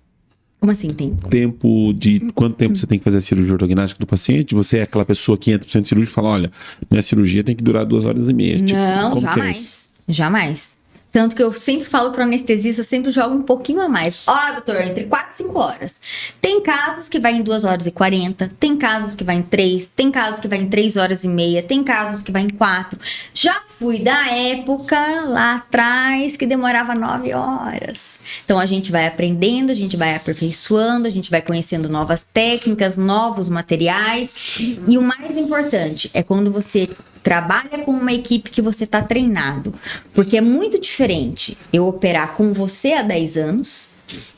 Como assim, tempo? Tempo de quanto tempo você tem que fazer a cirurgia ortognática do paciente? Você é aquela pessoa que entra pro centro de cirurgia e fala, olha, minha cirurgia tem que durar 2 horas e meia. Não, como jamais. Que é isso? Jamais. Tanto que eu sempre falo para o anestesista, eu sempre jogo um pouquinho a mais. Ó, doutor, entre 4 e 5 horas. Tem casos que vai em 2 horas e 40, tem casos que vai em 3, tem casos que vai em 3 horas e meia, tem casos que vai em 4. Já fui da época lá atrás que demorava 9 horas. Então a gente vai aprendendo, a gente vai aperfeiçoando, a gente vai conhecendo novas técnicas, novos materiais. E o mais importante é quando você trabalha com uma equipe que você está treinado. Porque é muito diferente eu operar com você há 10 anos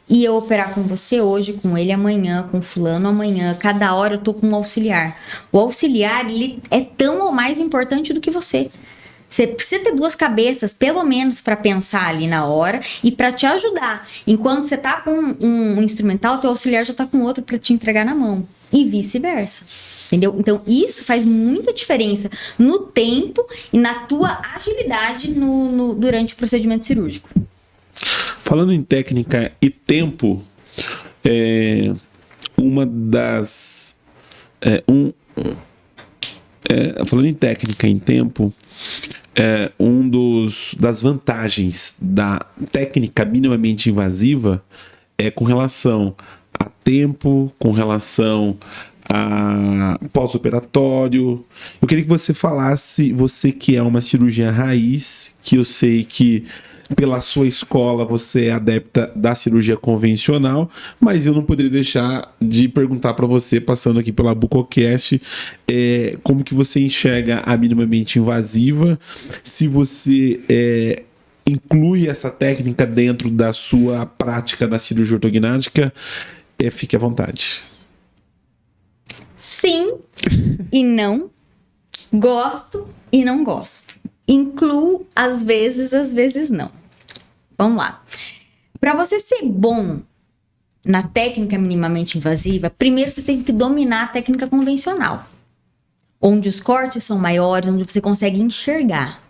e eu operar com você hoje, com ele amanhã, com fulano amanhã. Cada hora eu tô com um auxiliar. O auxiliar, ele é tão ou mais importante do que você. Você precisa ter 2 cabeças, pelo menos, para pensar ali na hora e para te ajudar. Enquanto você tá com um instrumental, teu auxiliar já tá com outro para te entregar na mão. E vice-versa. Entendeu? Então, isso faz muita diferença no tempo e na tua agilidade durante o procedimento cirúrgico. Falando em técnica e tempo, falando em técnica e em tempo, das vantagens da técnica minimamente invasiva é com relação a tempo, com relação a pós-operatório. Eu queria que você falasse, você que é uma cirurgiã raiz, que eu sei que pela sua escola você é adepta da cirurgia convencional, mas eu não poderia deixar de perguntar para você, passando aqui pela Bucocast, como que você enxerga a minimamente invasiva, se você inclui essa técnica dentro da sua prática da cirurgia ortognática, fique à vontade. Sim e não. Gosto e não gosto. Incluo às vezes não. Vamos lá. Para você ser bom na técnica minimamente invasiva, primeiro você tem que dominar a técnica convencional, onde os cortes são maiores, onde você consegue enxergar.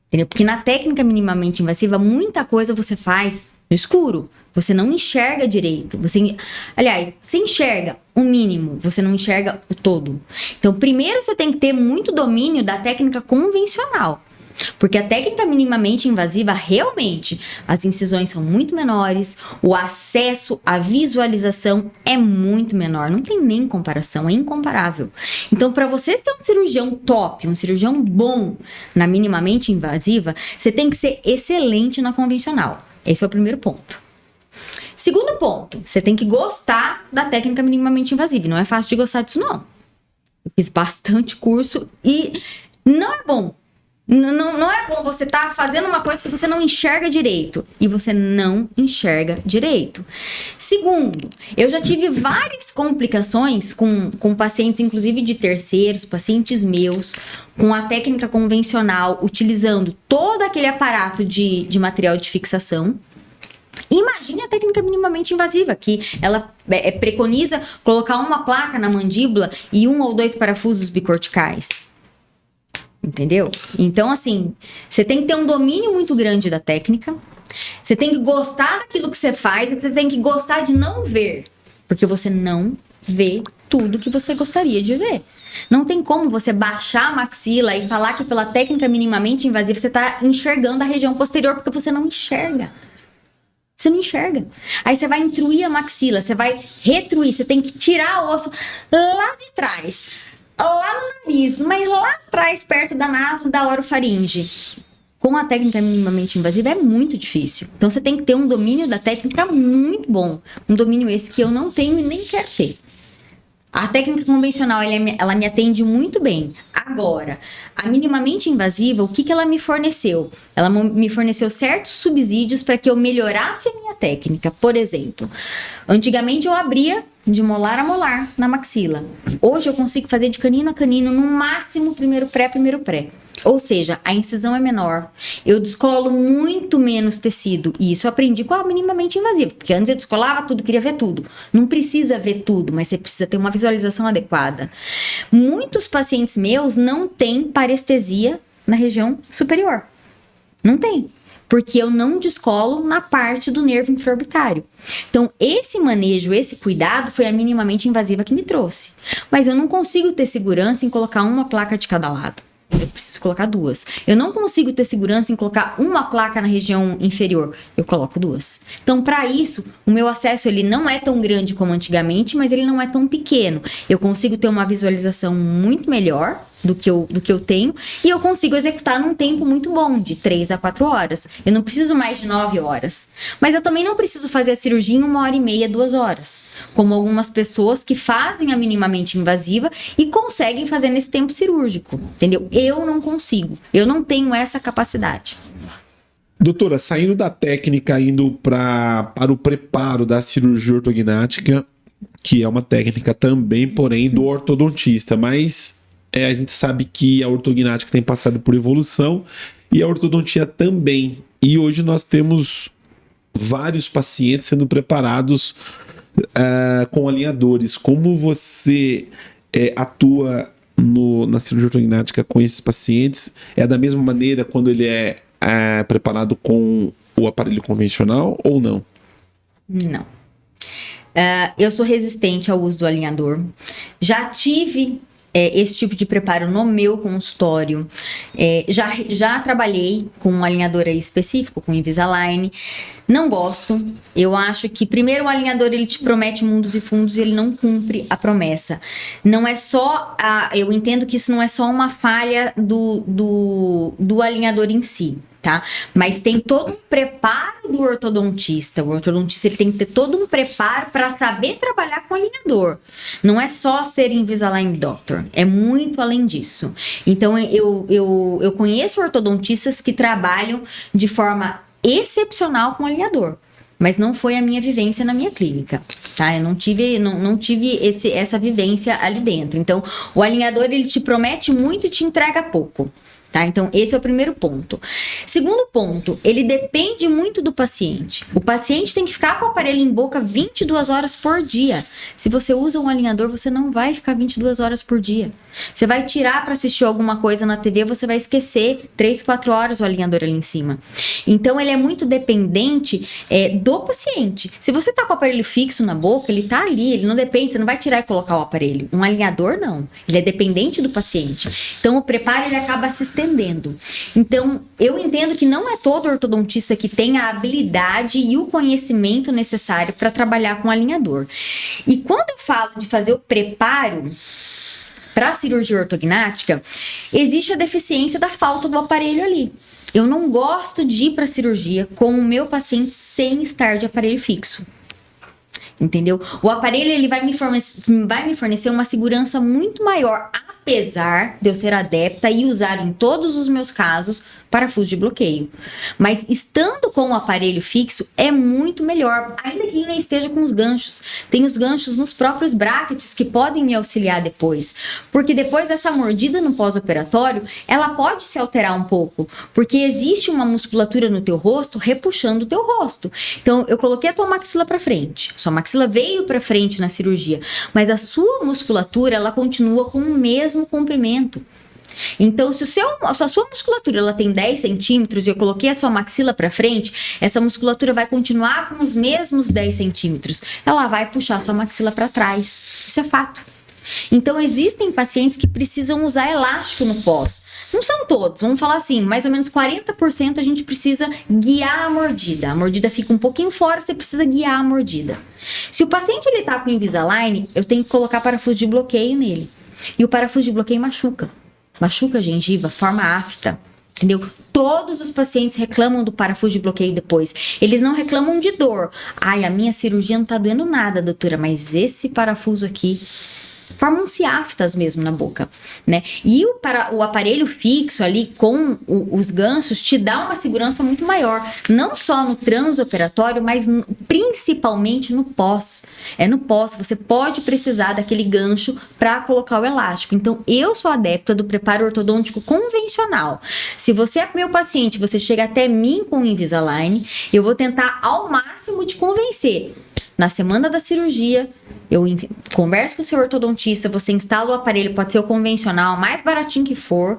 Entendeu? Porque na técnica minimamente invasiva, muita coisa você faz no escuro. Você não enxerga direito. Aliás, você enxerga o mínimo, você não enxerga o todo. Então, primeiro você tem que ter muito domínio da técnica convencional. Porque a técnica minimamente invasiva, realmente, as incisões são muito menores, o acesso à visualização é muito menor. Não tem nem comparação, é incomparável. Então, para você ser um cirurgião top, um cirurgião bom na minimamente invasiva, você tem que ser excelente na convencional. Esse é o primeiro ponto. Segundo ponto, você tem que gostar da técnica minimamente invasiva. Não é fácil de gostar disso, não. Eu fiz bastante curso e não é bom. Não é bom você estar fazendo uma coisa que você não enxerga direito. E você não enxerga direito. Segundo, eu já tive várias complicações com pacientes, inclusive de terceiros, pacientes meus, com a técnica convencional, utilizando todo aquele aparato de material de fixação. Imagine a técnica minimamente invasiva, que ela preconiza colocar uma placa na mandíbula e 1 ou 2 parafusos bicorticais. Entendeu? Então, assim, você tem que ter um domínio muito grande da técnica, você tem que gostar daquilo que você faz, e você tem que gostar de não ver, porque você não vê tudo que você gostaria de ver. Não tem como você baixar a maxila e falar que pela técnica minimamente invasiva você está enxergando a região posterior, porque você não enxerga. Você não enxerga. Aí você vai intruir a maxila, você vai retruir, você tem que tirar o osso lá de trás, lá no nariz, mas lá atrás, perto da naso, da orofaringe. Com a técnica minimamente invasiva é muito difícil. Então você tem que ter um domínio da técnica muito bom. Um domínio esse que eu não tenho e nem quero ter. A técnica convencional, ela me atende muito bem. Agora, a minimamente invasiva, o que ela me forneceu? Ela me forneceu certos subsídios para que eu melhorasse a minha técnica. Por exemplo, antigamente eu abria de molar a molar na maxila. Hoje eu consigo fazer de canino a canino, no máximo primeiro pré. Ou seja, a incisão é menor. Eu descolo muito menos tecido. E isso eu aprendi com a minimamente invasiva. Porque antes eu descolava tudo, queria ver tudo. Não precisa ver tudo, mas você precisa ter uma visualização adequada. Muitos pacientes meus não têm parestesia na região superior. Não tem. Porque eu não descolo na parte do nervo infraorbitário. Então, esse manejo, esse cuidado foi a minimamente invasiva que me trouxe. Mas eu não consigo ter segurança em colocar uma placa de cada lado. Eu preciso colocar 2. Eu não consigo ter segurança em colocar uma placa na região inferior. Eu coloco 2. Então, para isso, o meu acesso ele não é tão grande como antigamente, mas ele não é tão pequeno. Eu consigo ter uma visualização muito melhor do que eu tenho e eu consigo executar num tempo muito bom, de 3 a 4 horas. Eu não preciso mais de 9 horas. Mas eu também não preciso fazer a cirurgia em 1h30, 2 horas. Como algumas pessoas que fazem a minimamente invasiva e conseguem fazer nesse tempo cirúrgico. Entendeu? Eu não consigo. Eu não tenho essa capacidade. Doutora, saindo da técnica, indo para o preparo da cirurgia ortognática, que é uma técnica também, porém, do ortodontista, mas a gente sabe que a ortognática tem passado por evolução e a ortodontia também. E hoje nós temos vários pacientes sendo preparados com alinhadores. Como você atua na cirurgia ortognática com esses pacientes? É da mesma maneira quando ele é preparado com o aparelho convencional ou não? Não. Eu sou resistente ao uso do alinhador. Já tive esse tipo de preparo no meu consultório. Já trabalhei com um alinhador aí específico, com Invisalign. Não gosto. Eu acho que, primeiro, o alinhador ele te promete mundos e fundos e ele não cumpre a promessa. Não é só eu entendo que isso não é só uma falha do alinhador em si. Tá? Mas tem todo um preparo do ortodontista. O ortodontista ele tem que ter todo um preparo para saber trabalhar com alinhador. Não é só ser Invisalign Doctor. É muito além disso. Então, eu conheço ortodontistas que trabalham de forma excepcional com alinhador. Mas não foi a minha vivência na minha clínica, tá? Eu não tive essa vivência ali dentro. Então, o alinhador, ele te promete muito e te entrega pouco. Tá? Então, esse é o primeiro ponto. Segundo ponto, ele depende muito do paciente. O paciente tem que ficar com o aparelho em boca 22 horas por dia. Se você usa um alinhador, você não vai ficar 22 horas por dia. Você vai tirar para assistir alguma coisa na TV, você vai esquecer 3, 4 horas o alinhador ali em cima. Então, ele é muito dependente do paciente. Se você tá com o aparelho fixo na boca, ele tá ali, ele não depende, você não vai tirar e colocar o aparelho. Um alinhador, não. Ele é dependente do paciente. Então, o preparo, ele acaba se estendendo. Então, eu entendo que não é todo ortodontista que tem a habilidade e o conhecimento necessário para trabalhar com alinhador. E quando eu falo de fazer o preparo para a cirurgia ortognática, existe a deficiência da falta do aparelho ali. Eu não gosto de ir para a cirurgia com o meu paciente sem estar de aparelho fixo. Entendeu? O aparelho ele vai me fornecer uma segurança muito maior, apesar de eu ser adepta e usar em todos os meus casos parafuso de bloqueio. Mas estando com o aparelho fixo é muito melhor, ainda que ele não esteja com os ganchos. Tem os ganchos nos próprios brackets que podem me auxiliar depois. Porque depois dessa mordida no pós-operatório, ela pode se alterar um pouco. Porque existe uma musculatura no teu rosto repuxando o teu rosto. Então, eu coloquei a tua maxila para frente. Sua maxila veio para frente na cirurgia. Mas a sua musculatura, ela continua com o mesmo comprimento. Então, se a sua musculatura ela tem 10 centímetros e eu coloquei a sua maxila para frente, essa musculatura vai continuar com os mesmos 10 centímetros. Ela vai puxar a sua maxila para trás. Isso é fato. Então, existem pacientes que precisam usar elástico no pós. Não são todos, vamos falar assim, mais ou menos 40% a gente precisa guiar a mordida. A mordida fica um pouquinho fora, você precisa guiar a mordida. Se o paciente ele tá com Invisalign, eu tenho que colocar parafuso de bloqueio nele. E o parafuso de bloqueio machuca a gengiva, forma afta, entendeu? Todos os pacientes reclamam do parafuso de bloqueio depois. Eles não reclamam de dor. Ai, a minha cirurgia não tá doendo nada, doutora, mas esse parafuso aqui... Formam-se aftas mesmo na boca, né? E o aparelho fixo ali com os ganchos te dá uma segurança muito maior. Não só no transoperatório, mas principalmente no pós. No pós, você pode precisar daquele gancho para colocar o elástico. Então, eu sou adepta do preparo ortodôntico convencional. Se você é meu paciente, você chega até mim com o Invisalign, eu vou tentar ao máximo te convencer. Na semana da cirurgia, eu converso com o seu ortodontista, você instala o aparelho, pode ser o convencional, mais baratinho que for,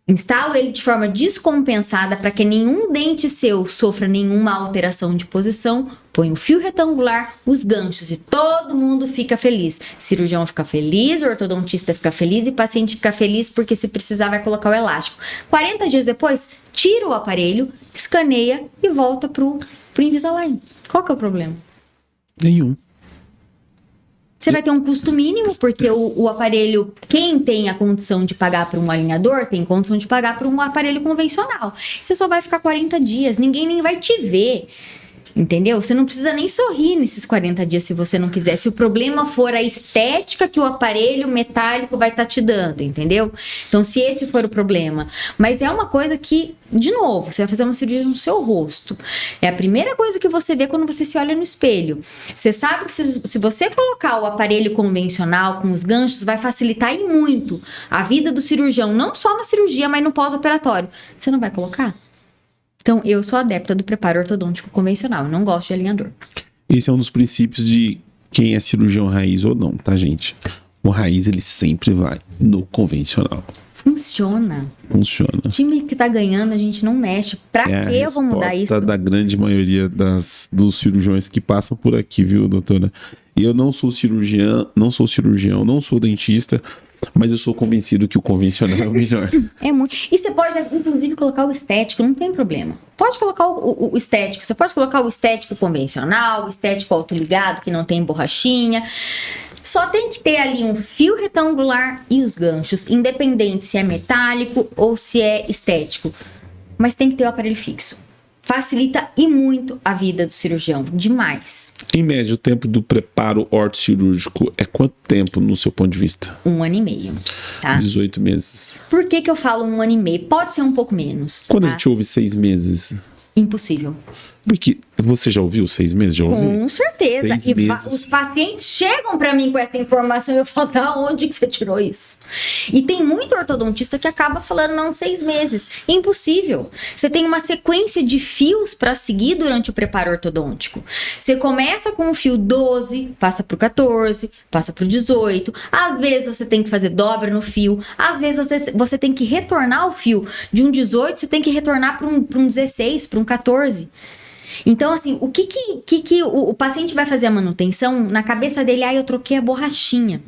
instalo ele de forma descompensada para que nenhum dente seu sofra nenhuma alteração de posição, põe o fio retangular, os ganchos e todo mundo fica feliz. Cirurgião fica feliz, o ortodontista fica feliz e o paciente fica feliz porque se precisar vai colocar o elástico. 40 dias depois, tira o aparelho, escaneia e volta pro Invisalign. Qual que é o problema? Nenhum. Você vai ter um custo mínimo, porque o aparelho, quem tem a condição de pagar por um alinhador, tem condição de pagar por um aparelho convencional. Você só vai ficar 40 dias, ninguém nem vai te ver. Entendeu? Você não precisa nem sorrir nesses 40 dias se você não quiser. Se o problema for a estética que o aparelho metálico vai estar te dando, entendeu? Então, se esse for o problema. Mas é uma coisa que, de novo, você vai fazer uma cirurgia no seu rosto. É a primeira coisa que você vê quando você se olha no espelho. Você sabe que se você colocar o aparelho convencional com os ganchos, vai facilitar e muito a vida do cirurgião, não só na cirurgia, mas no pós-operatório. Você não vai colocar? Então, eu sou adepta do preparo ortodôntico convencional. Eu não gosto de alinhador. Esse é um dos princípios de quem é cirurgião raiz ou não, tá, gente? O raiz, ele sempre vai no convencional. Funciona. Funciona. O time que tá ganhando, a gente não mexe. Pra que eu vou mudar isso? Da grande maioria dos cirurgiões que passam por aqui, viu, doutora? Eu não sou cirurgião, não sou dentista, Mas eu sou convencido que o convencional é o melhor. É muito. E você pode, inclusive, colocar o estético, não tem problema. Pode colocar o estético. Você pode colocar o estético convencional, o estético autoligado, que não tem borrachinha. Só tem que ter ali um fio retangular e os ganchos, independente se é metálico ou se é estético. Mas tem que ter o aparelho fixo. Facilita e muito a vida do cirurgião. Demais. Em média, o tempo do preparo ortocirúrgico é quanto tempo, no seu ponto de vista? 1 ano e meio, tá? 18 meses. Por que eu falo 1 ano e meio? Pode ser um pouco menos. Quando tá? a gente ouve 6 meses? Impossível. Porque você já ouviu 6 meses? Já ouviu? Com certeza. 6 E meses. os pacientes chegam pra mim com essa informação e eu falo, da onde que você tirou isso? E tem muito ortodontista que acaba falando, não, 6 meses. Impossível. Você tem uma sequência de fios pra seguir durante o preparo ortodôntico. Você começa com o fio 12, passa pro 14, passa pro 18. Às vezes você tem que fazer dobra no fio. Às vezes você tem que retornar o fio de um 18, você tem que retornar para um 16, para um 14. Então, assim, o que o paciente vai fazer a manutenção? Na cabeça dele, eu troquei a borrachinha.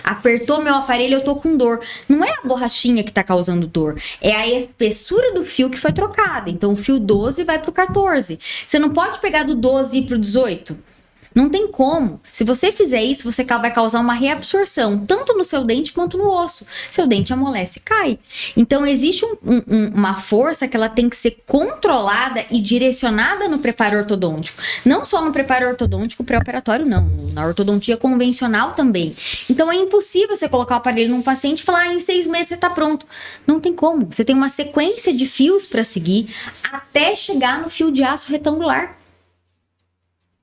Apertou meu aparelho, eu tô com dor. Não é a borrachinha que tá causando dor, é a espessura do fio que foi trocada. Então, o fio 12 vai pro 14. Você não pode pegar do 12 e ir pro 18. Não tem como. Se você fizer isso, você vai causar uma reabsorção, tanto no seu dente quanto no osso. Seu dente amolece e cai. Então, existe uma força que ela tem que ser controlada e direcionada no preparo ortodôntico. Não só no preparo ortodôntico pré-operatório, não. Na ortodontia convencional também. Então, é impossível você colocar o aparelho num paciente e falar, em 6 meses você tá pronto. Não tem como. Você tem uma sequência de fios para seguir até chegar no fio de aço retangular.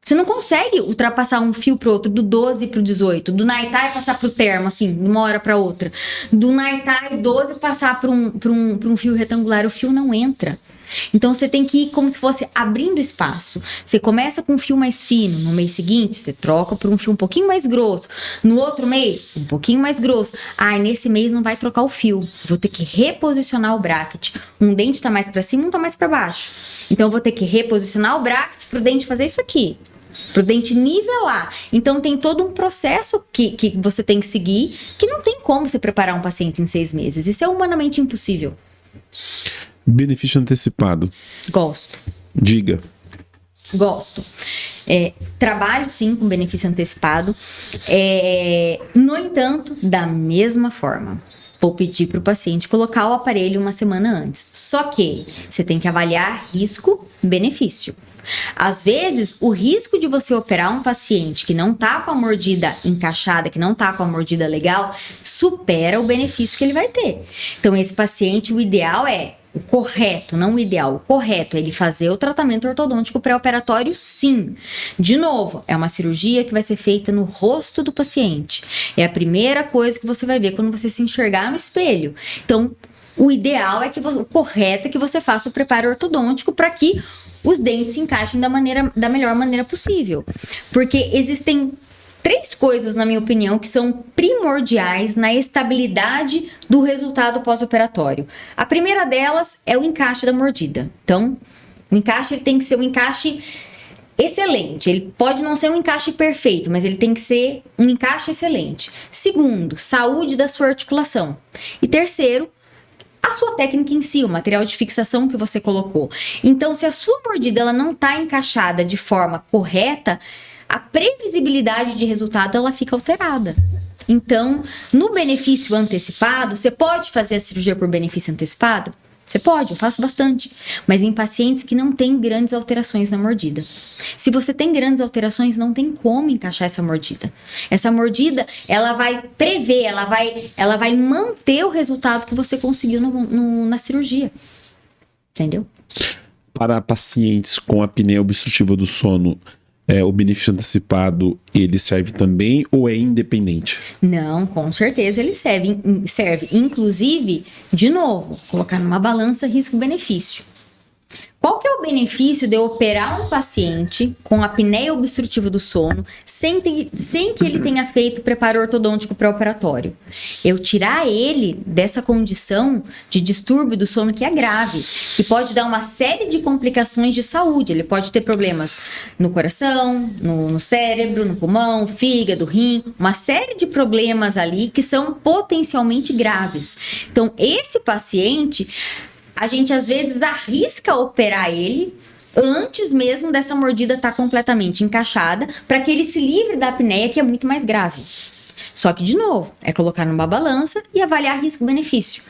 Você não consegue ultrapassar um fio pro outro, do 12 pro 18, do Naitai passar pro termo, assim, de uma hora pra outra. Do Naitai 12 passar pra um fio retangular, o fio não entra. Então você tem que ir como se fosse abrindo espaço. Você começa com um fio mais fino, no mês seguinte você troca por um fio um pouquinho mais grosso. No outro mês, um pouquinho mais grosso. Nesse mês não vai trocar o fio. Vou ter que reposicionar o bracket. Um dente tá mais pra cima, um tá mais pra baixo. Então eu vou ter que reposicionar o bracket pro dente fazer isso aqui. Pro dente nivelar. Então tem todo um processo que você tem que seguir, que não tem como você preparar um paciente em 6 meses. Isso é humanamente impossível. Benefício antecipado. Gosto. Diga. Gosto. Trabalho sim com benefício antecipado. No entanto, da mesma forma, vou pedir para o paciente colocar o aparelho 1 semana antes. Só que você tem que avaliar risco-benefício. Às vezes, o risco de você operar um paciente que não tá com a mordida encaixada, que não tá com a mordida legal, supera o benefício que ele vai ter. Então, esse paciente, o ideal é o correto, não o ideal. O correto é ele fazer o tratamento ortodôntico pré-operatório, sim. De novo, é uma cirurgia que vai ser feita no rosto do paciente. É a primeira coisa que você vai ver quando você se enxergar no espelho. Então, o ideal é que o correto é que você faça o preparo ortodôntico para que os dentes se encaixem da melhor maneira possível. Porque existem 3 coisas, na minha opinião, que são primordiais na estabilidade do resultado pós-operatório. A primeira delas é o encaixe da mordida. Então, o encaixe ele tem que ser um encaixe excelente. Ele pode não ser um encaixe perfeito, mas ele tem que ser um encaixe excelente. Segundo, saúde da sua articulação. E terceiro, a sua técnica em si, o material de fixação que você colocou. Então, se a sua mordida ela não está encaixada de forma correta, a previsibilidade de resultado ela fica alterada. Então, no benefício antecipado, você pode fazer a cirurgia por benefício antecipado? Você pode, eu faço bastante. Mas em pacientes que não têm grandes alterações na mordida. Se você tem grandes alterações, não tem como encaixar essa mordida. Essa mordida, ela vai prever, ela vai manter o resultado que você conseguiu na cirurgia. Entendeu? Para pacientes com apneia obstrutiva do sono, o benefício antecipado, ele serve também ou é independente? Não, com certeza ele serve. Inclusive, de novo, colocar numa balança risco-benefício. Qual que é o benefício de eu operar um paciente com apneia obstrutiva do sono sem que ele tenha feito preparo ortodôntico pré-operatório? Eu tirar ele dessa condição de distúrbio do sono que é grave, que pode dar uma série de complicações de saúde. Ele pode ter problemas no coração, no cérebro, no pulmão, fígado, rim, uma série de problemas ali que são potencialmente graves. Então, esse paciente, a gente às vezes arrisca operar ele antes mesmo dessa mordida estar completamente encaixada, para que ele se livre da apneia, que é muito mais grave. Só que, de novo, é colocar numa balança e avaliar risco-benefício.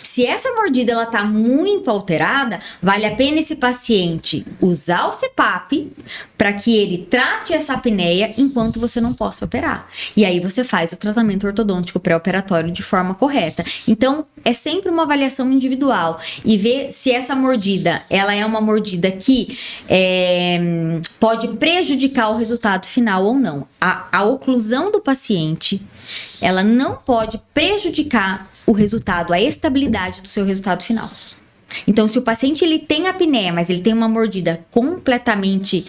Se essa mordida ela tá muito alterada, vale a pena esse paciente usar o CPAP para que ele trate essa apneia enquanto você não possa operar. E aí você faz o tratamento ortodôntico pré-operatório de forma correta. Então, é sempre uma avaliação individual e ver se essa mordida, ela é uma mordida que pode prejudicar o resultado final ou não. A oclusão do paciente, ela não pode prejudicar o resultado, a estabilidade do seu resultado final. Então, se o paciente ele tem apneia, mas ele tem uma mordida completamente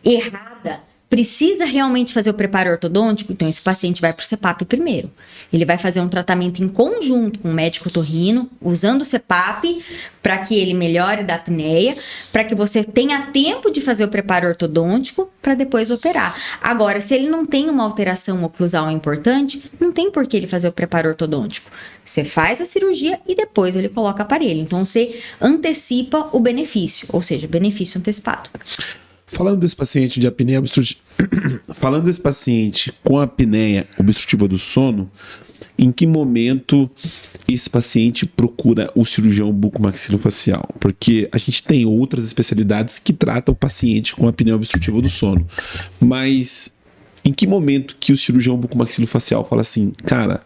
errada, precisa realmente fazer o preparo ortodôntico, então esse paciente vai para o CPAP primeiro. Ele vai fazer um tratamento em conjunto com o médico otorrino, usando o CPAP para que ele melhore da apneia, para que você tenha tempo de fazer o preparo ortodôntico para depois operar. Agora, se ele não tem uma alteração oclusal importante, não tem por que ele fazer o preparo ortodôntico. Você faz a cirurgia e depois ele coloca aparelho. Então, você antecipa o benefício, ou seja, benefício antecipado. Falando desse paciente de apneia obstrutiva, falando desse paciente com apneia obstrutiva do sono, em que momento esse paciente procura o cirurgião bucomaxilofacial? Porque a gente tem outras especialidades que tratam o paciente com apneia obstrutiva do sono, mas em que momento que o cirurgião bucomaxilofacial fala assim, cara,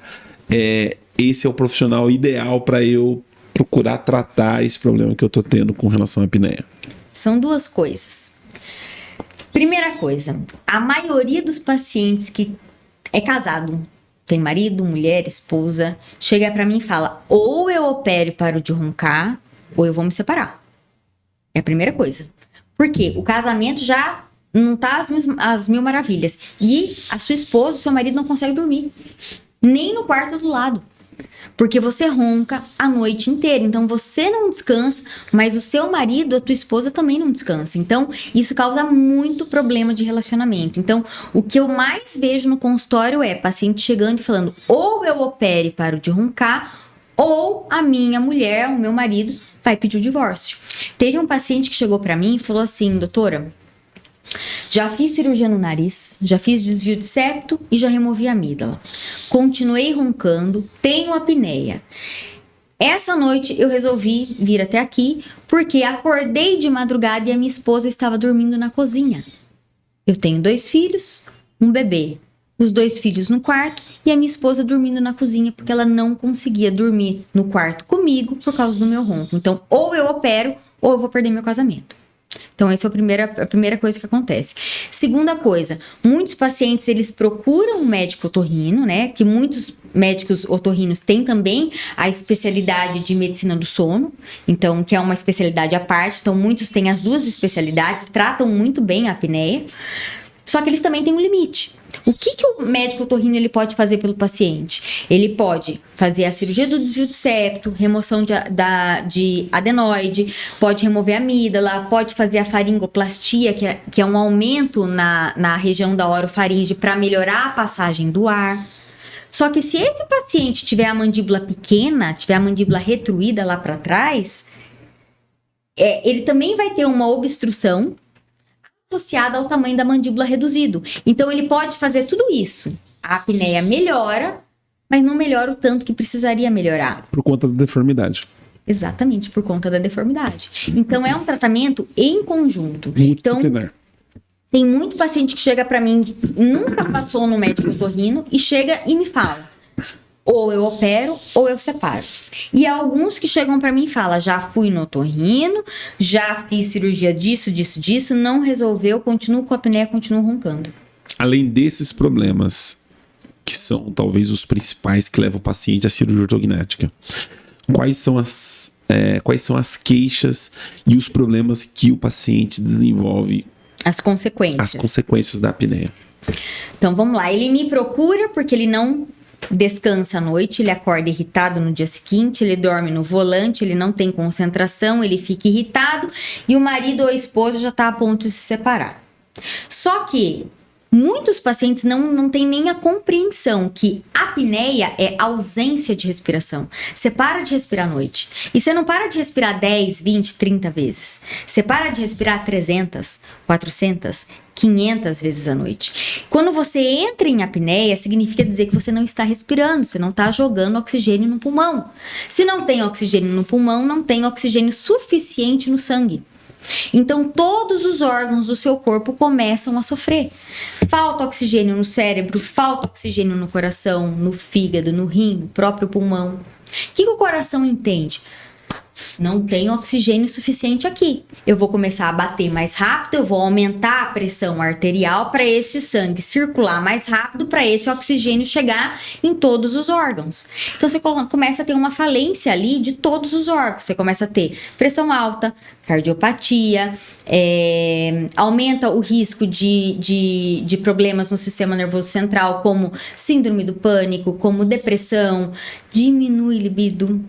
esse é o profissional ideal para eu procurar tratar esse problema que eu tô tendo com relação à apneia? São duas coisas. Primeira coisa, a maioria dos pacientes que é casado, tem marido, mulher, esposa, chega pra mim e fala, ou eu opero e paro de roncar, ou eu vou me separar. É a primeira coisa. Por quê? O casamento já não tá às mil maravilhas. E a sua esposa, o seu marido não consegue dormir. Nem no quarto do lado. Porque você ronca a noite inteira. Então, você não descansa, mas o seu marido, a tua esposa também não descansa. Então, isso causa muito problema de relacionamento. Então, o que eu mais vejo no consultório é paciente chegando e falando, ou eu opere e paro de roncar, ou a minha mulher, o meu marido, vai pedir o divórcio. Teve um paciente que chegou pra mim e falou assim, doutora, já fiz cirurgia no nariz, já fiz desvio de septo e já removi a amígdala. Continuei roncando, tenho apneia. Essa noite eu resolvi vir até aqui porque acordei de madrugada e a minha esposa estava dormindo na cozinha. Eu tenho 2 filhos, um bebê. Os 2 filhos no quarto e a minha esposa dormindo na cozinha porque ela não conseguia dormir no quarto comigo por causa do meu ronco. Então, ou eu opero ou eu vou perder meu casamento. Então, essa é a primeira coisa que acontece. Segunda coisa, muitos pacientes, eles procuram um médico otorrino, né? Que muitos médicos otorrinos têm também a especialidade de medicina do sono. Então, que é uma especialidade à parte. Então, muitos têm as duas especialidades, tratam muito bem a apneia. Só que eles também têm um limite. O que o médico otorrino ele pode fazer pelo paciente? Ele pode fazer a cirurgia do desvio de septo, remoção de adenoide, pode remover a amígdala, pode fazer a faringoplastia, que é um aumento na região da orofaringe para melhorar a passagem do ar. Só que se esse paciente tiver a mandíbula pequena, tiver a mandíbula retruída lá para trás, ele também vai ter uma obstrução associada ao tamanho da mandíbula reduzido. Então, ele pode fazer tudo isso. A apneia melhora, mas não melhora o tanto que precisaria melhorar. Por conta da deformidade. Exatamente, por conta da deformidade. Então, é um tratamento em conjunto. Multidisciplinar. Então, tem muito paciente que chega pra mim, nunca passou no médico otorrino, e chega e me fala, ou eu opero, ou eu separo. E há alguns que chegam pra mim e falam, já fui no otorrino, já fiz cirurgia disso, não resolveu, continuo com a apneia, continuo roncando. Além desses problemas, que são talvez os principais que levam o paciente à cirurgia ortognática, quais são as quais são as queixas e os problemas que o paciente desenvolve. As consequências. As consequências da apneia. Então, vamos lá. Ele me procura porque ele não descansa à noite, ele acorda irritado no dia seguinte, ele dorme no volante, ele não tem concentração, ele fica irritado e o marido ou a esposa já está a ponto de se separar. Só que muitos pacientes não têm nem a compreensão que a apneia é ausência de respiração. Você para de respirar à noite. E você não para de respirar 10, 20, 30 vezes. Você para de respirar 300, 400, 500 vezes à noite. Quando você entra em apneia, significa dizer que você não está respirando, você não está jogando oxigênio no pulmão. Se não tem oxigênio no pulmão, não tem oxigênio suficiente no sangue. Então, todos os órgãos do seu corpo começam a sofrer. Falta oxigênio no cérebro, falta oxigênio no coração, no fígado, no rim, no próprio pulmão. O que o coração entende? Não tem oxigênio suficiente aqui. Eu vou começar a bater mais rápido, eu vou aumentar a pressão arterial para esse sangue circular mais rápido, para esse oxigênio chegar em todos os órgãos. Então, você começa a ter uma falência ali de todos os órgãos. Você começa a ter pressão alta, cardiopatia, aumenta o risco de problemas no sistema nervoso central, como síndrome do pânico, como depressão, diminui libido,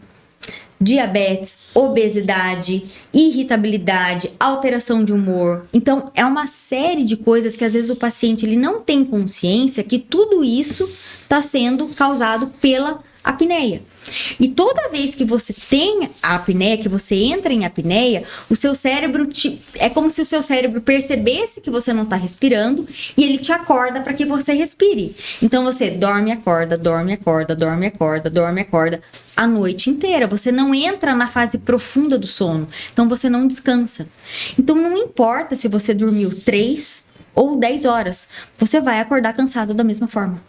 diabetes, obesidade, irritabilidade, alteração de humor. Então, é uma série de coisas que às vezes o paciente ele não tem consciência que tudo isso está sendo causado pela apneia. E toda vez que você tem a apneia, que você entra em apneia, o seu cérebro é como se o seu cérebro percebesse que você não está respirando e ele te acorda para que você respire. Então você dorme, acorda, dorme, acorda, dorme, acorda, dorme, acorda a noite inteira. Você não entra na fase profunda do sono. Então você não descansa. Então não importa se você dormiu 3 ou 10 horas, você vai acordar cansado da mesma forma.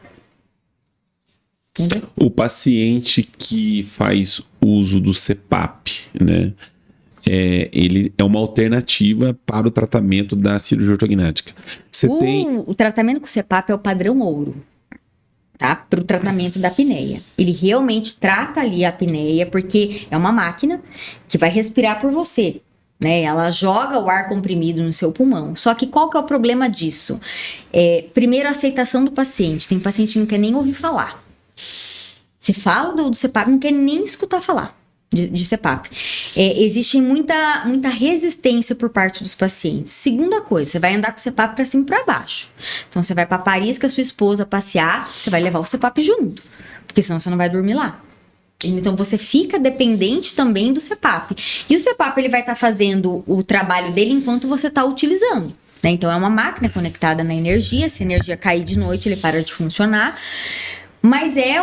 Entendeu? O paciente que faz uso do CPAP, né? Ele é uma alternativa para o tratamento da cirurgia ortognática. O tratamento com CPAP é o padrão ouro, tá? Para o tratamento da apneia. Ele realmente trata ali a apneia, porque é uma máquina que vai respirar por você, né? Ela joga o ar comprimido no seu pulmão. Só que qual que é o problema disso? Primeiro, a aceitação do paciente. Tem paciente que não quer nem ouvir falar. Você fala do CPAP, não quer nem escutar falar de CPAP. Existe muita resistência por parte dos pacientes. Segunda coisa, você vai andar com o CPAP para cima e para baixo. Então, você vai para Paris com a sua esposa passear, você vai levar o CPAP junto, porque senão você não vai dormir lá. Então, você fica dependente também do CPAP. E o CPAP ele vai estar fazendo o trabalho dele enquanto você está utilizando. Né? Então, é uma máquina conectada na energia. Se a energia cair de noite, ele para de funcionar. Mas é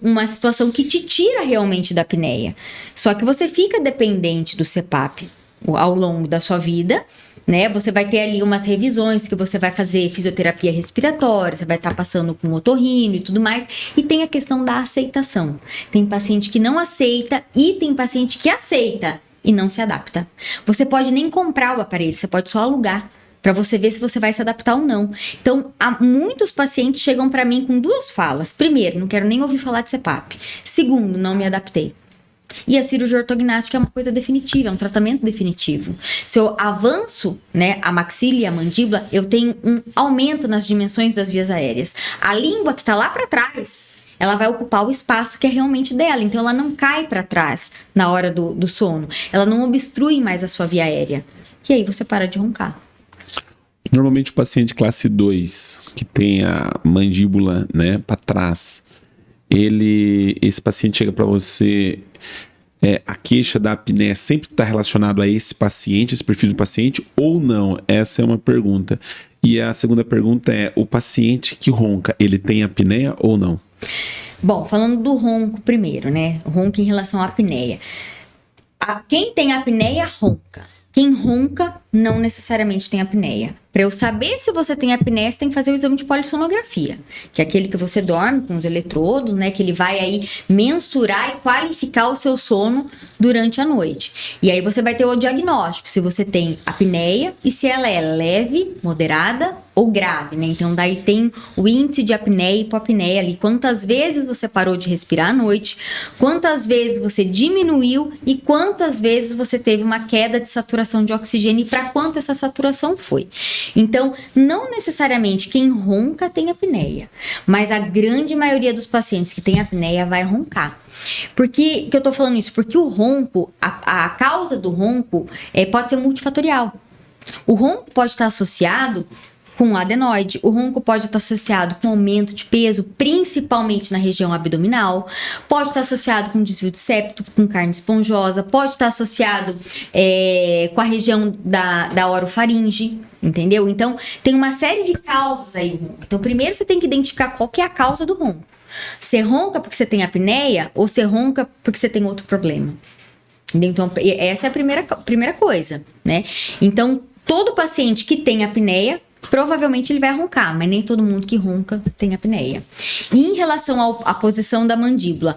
uma situação que te tira realmente da apneia. Só que você fica dependente do CPAP ao longo da sua vida, né? Você vai ter ali umas revisões que você vai fazer fisioterapia respiratória, você vai estar passando com otorrino e tudo mais. E tem a questão da aceitação. Tem paciente que não aceita e tem paciente que aceita e não se adapta. Você pode nem comprar o aparelho, você pode só alugar, para você ver se você vai se adaptar ou não. Então, muitos pacientes chegam para mim com 2 falas. Primeiro, não quero nem ouvir falar de CPAP. Segundo, não me adaptei. E a cirurgia ortognática é uma coisa definitiva, é um tratamento definitivo. Se eu avanço, né, a maxila e a mandíbula, eu tenho um aumento nas dimensões das vias aéreas. A língua que está lá para trás, ela vai ocupar o espaço que é realmente dela. Então, ela não cai para trás na hora do sono. Ela não obstrui mais a sua via aérea. E aí você para de roncar. Normalmente o paciente classe 2, que tem a mandíbula, né, para trás, esse paciente chega para você, a queixa da apneia sempre está relacionado a esse paciente, esse perfil do paciente, ou não? Essa é uma pergunta. E a segunda pergunta é, o paciente que ronca, ele tem apneia ou não? Bom, falando do ronco primeiro, né, ronco em relação à apneia. Quem tem apneia, ronca. Quem ronca não necessariamente tem apneia. Para eu saber se você tem apneia, você tem que fazer o exame de polissonografia, que é aquele que você dorme com os eletrodos, né? Que ele vai aí mensurar e qualificar o seu sono durante a noite. E aí você vai ter o diagnóstico, se você tem apneia e se ela é leve, moderada ou grave, né? Então, daí tem o índice de apneia e hipopneia ali. Quantas vezes você parou de respirar à noite, quantas vezes você diminuiu e quantas vezes você teve uma queda de saturação de oxigênio e para quanto essa saturação foi. Então, não necessariamente quem ronca tem apneia, mas a grande maioria dos pacientes que tem apneia vai roncar. Por que eu tô falando isso? Porque o ronco, a causa do ronco pode ser multifatorial. O ronco pode estar associado com adenoide, o ronco pode estar associado com aumento de peso, principalmente na região abdominal, pode estar associado com desvio de septo, com carne esponjosa, pode estar associado com a região da orofaringe, entendeu? Então, tem uma série de causas aí do ronco. Então, primeiro você tem que identificar qual que é a causa do ronco. Você ronca porque você tem apneia ou você ronca porque você tem outro problema? Então, essa é a primeira coisa, né? Então, todo paciente que tem apneia, provavelmente ele vai roncar, mas nem todo mundo que ronca tem apneia. E em relação à posição da mandíbula,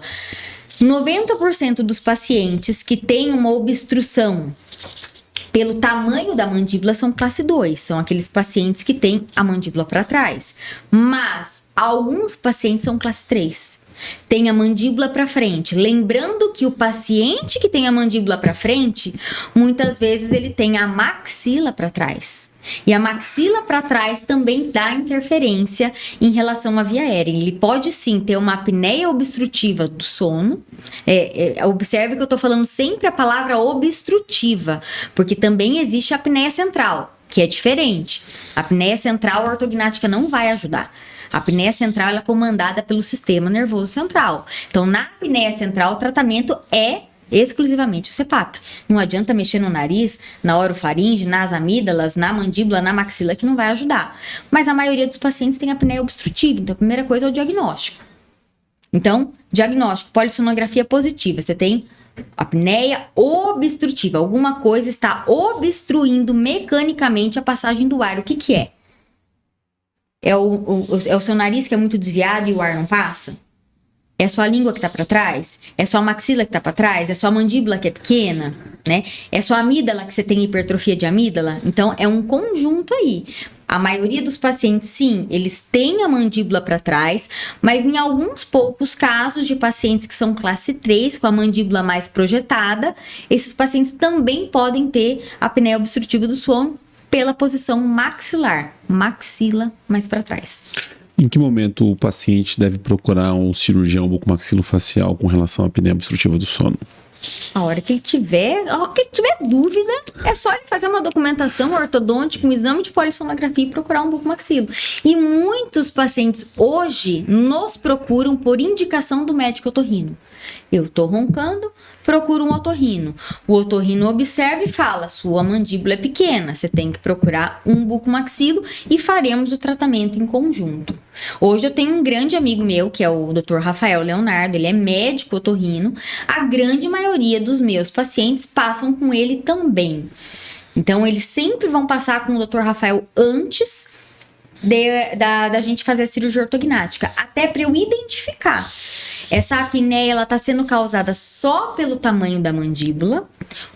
90% dos pacientes que têm uma obstrução pelo tamanho da mandíbula são classe 2, são aqueles pacientes que têm a mandíbula para trás. Mas alguns pacientes são classe 3. Tem a mandíbula para frente. Lembrando que o paciente que tem a mandíbula para frente, muitas vezes ele tem a maxila para trás. E a maxila para trás também dá interferência em relação à via aérea. Ele pode sim ter uma apneia obstrutiva do sono. Observe que eu estou falando sempre a palavra obstrutiva, porque também existe a apneia central, que é diferente. A apneia central, a ortognática não vai ajudar. A apneia central ela é comandada pelo sistema nervoso central. Então, na apneia central, o tratamento é exclusivamente o CPAP. Não adianta mexer no nariz, na orofaringe, nas amígdalas, na mandíbula, na maxila, que não vai ajudar. Mas a maioria dos pacientes tem apneia obstrutiva. Então, a primeira coisa é o diagnóstico. Então, diagnóstico, polissonografia positiva. Você tem apneia obstrutiva. Alguma coisa está obstruindo mecanicamente a passagem do ar. O que que é? É o seu nariz que é muito desviado e o ar não passa? É a sua língua que está para trás? É a sua maxila que está para trás? É a sua mandíbula que é pequena? Né? É a sua amígdala que você tem hipertrofia de amígdala? Então, é um conjunto aí. A maioria dos pacientes, sim, eles têm a mandíbula para trás, mas em alguns poucos casos de pacientes que são classe 3, com a mandíbula mais projetada, esses pacientes também podem ter apneia obstrutiva do sono pela posição maxilar, maxila mais para trás. Em que momento o paciente deve procurar um cirurgião bucomaxilofacial com relação à apneia obstrutiva do sono? A hora que ele tiver dúvida, é só ele fazer uma documentação ortodôntica, um exame de polissonografia e procurar um bucomaxilo. E muitos pacientes hoje nos procuram por indicação do médico otorrino. Eu tô roncando, procuro um otorrino. O otorrino observa e fala: sua mandíbula é pequena, você tem que procurar um bucomaxilo e faremos o tratamento em conjunto. Hoje eu tenho um grande amigo meu, que é o Dr. Rafael Leonardo, ele é médico otorrino. A grande maioria dos meus pacientes passam com ele também. Então, eles sempre vão passar com o Dr. Rafael antes da gente fazer a cirurgia ortognática, até para eu identificar. Essa apneia, ela está sendo causada só pelo tamanho da mandíbula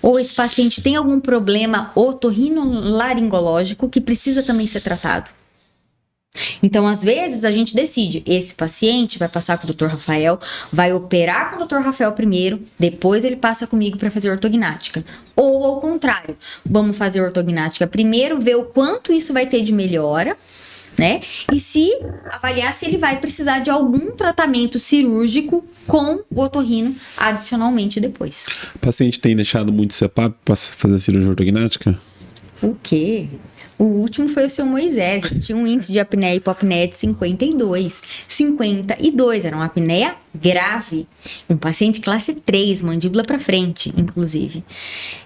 ou esse paciente tem algum problema otorrinolaringológico que precisa também ser tratado? Então, às vezes, a gente decide, esse paciente vai passar com o Dr. Rafael, vai operar com o Dr. Rafael primeiro, depois ele passa comigo para fazer ortognática. Ou, ao contrário, vamos fazer ortognática primeiro, ver o quanto isso vai ter de melhora, né? E avaliar se ele vai precisar de algum tratamento cirúrgico com o otorrino adicionalmente depois. O paciente tem deixado muito CPAP para fazer a cirurgia ortognática? O quê? O último foi o seu Moisés, ele tinha um índice de apneia e hipopneia de 52. 52, era uma apneia grave. Um paciente classe 3, mandíbula para frente, inclusive.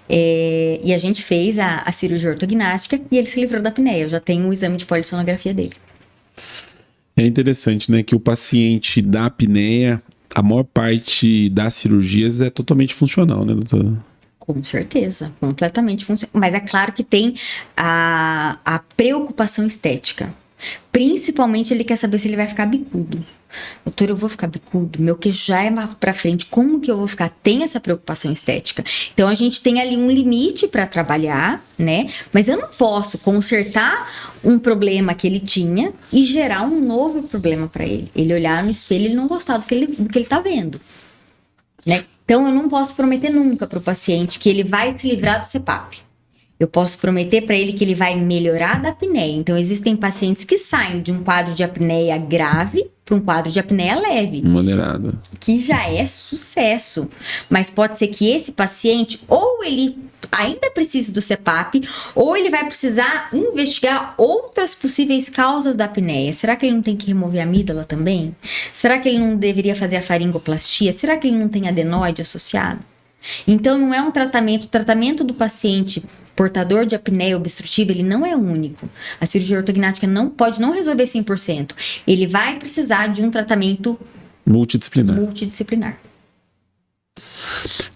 E a gente fez a cirurgia ortognática e ele se livrou da apneia. Eu já tenho o exame de polissonografia dele. É interessante, né, que o paciente da apneia, a maior parte das cirurgias é totalmente funcional, né, doutora? Com certeza, completamente funcional. Mas é claro que tem a preocupação estética. Principalmente ele quer saber se ele vai ficar bicudo. Doutor, eu vou ficar bicudo? Meu queixo já é mais pra frente. Como que eu vou ficar? Tem essa preocupação estética. Então, a gente tem ali um limite pra trabalhar, né? Mas eu não posso consertar um problema que ele tinha e gerar um novo problema pra ele. Ele olhar no espelho e ele não gostar do que ele tá vendo, né? Então, eu não posso prometer nunca pro paciente que ele vai se livrar do CPAP. Eu posso prometer para ele que ele vai melhorar da apneia. Então, existem pacientes que saem de um quadro de apneia grave para um quadro de apneia leve. Moderada. Que já é sucesso. Mas pode ser que esse paciente, ou ele ainda precise do CPAP, ou ele vai precisar investigar outras possíveis causas da apneia. Será que ele não tem que remover a amígdala também? Será que ele não deveria fazer a faringoplastia? Será que ele não tem adenoide associado? Então, não é um tratamento. O tratamento do paciente portador de apneia obstrutiva, ele não é único. A cirurgia ortognática pode não resolver 100%. Ele vai precisar de um tratamento multidisciplinar.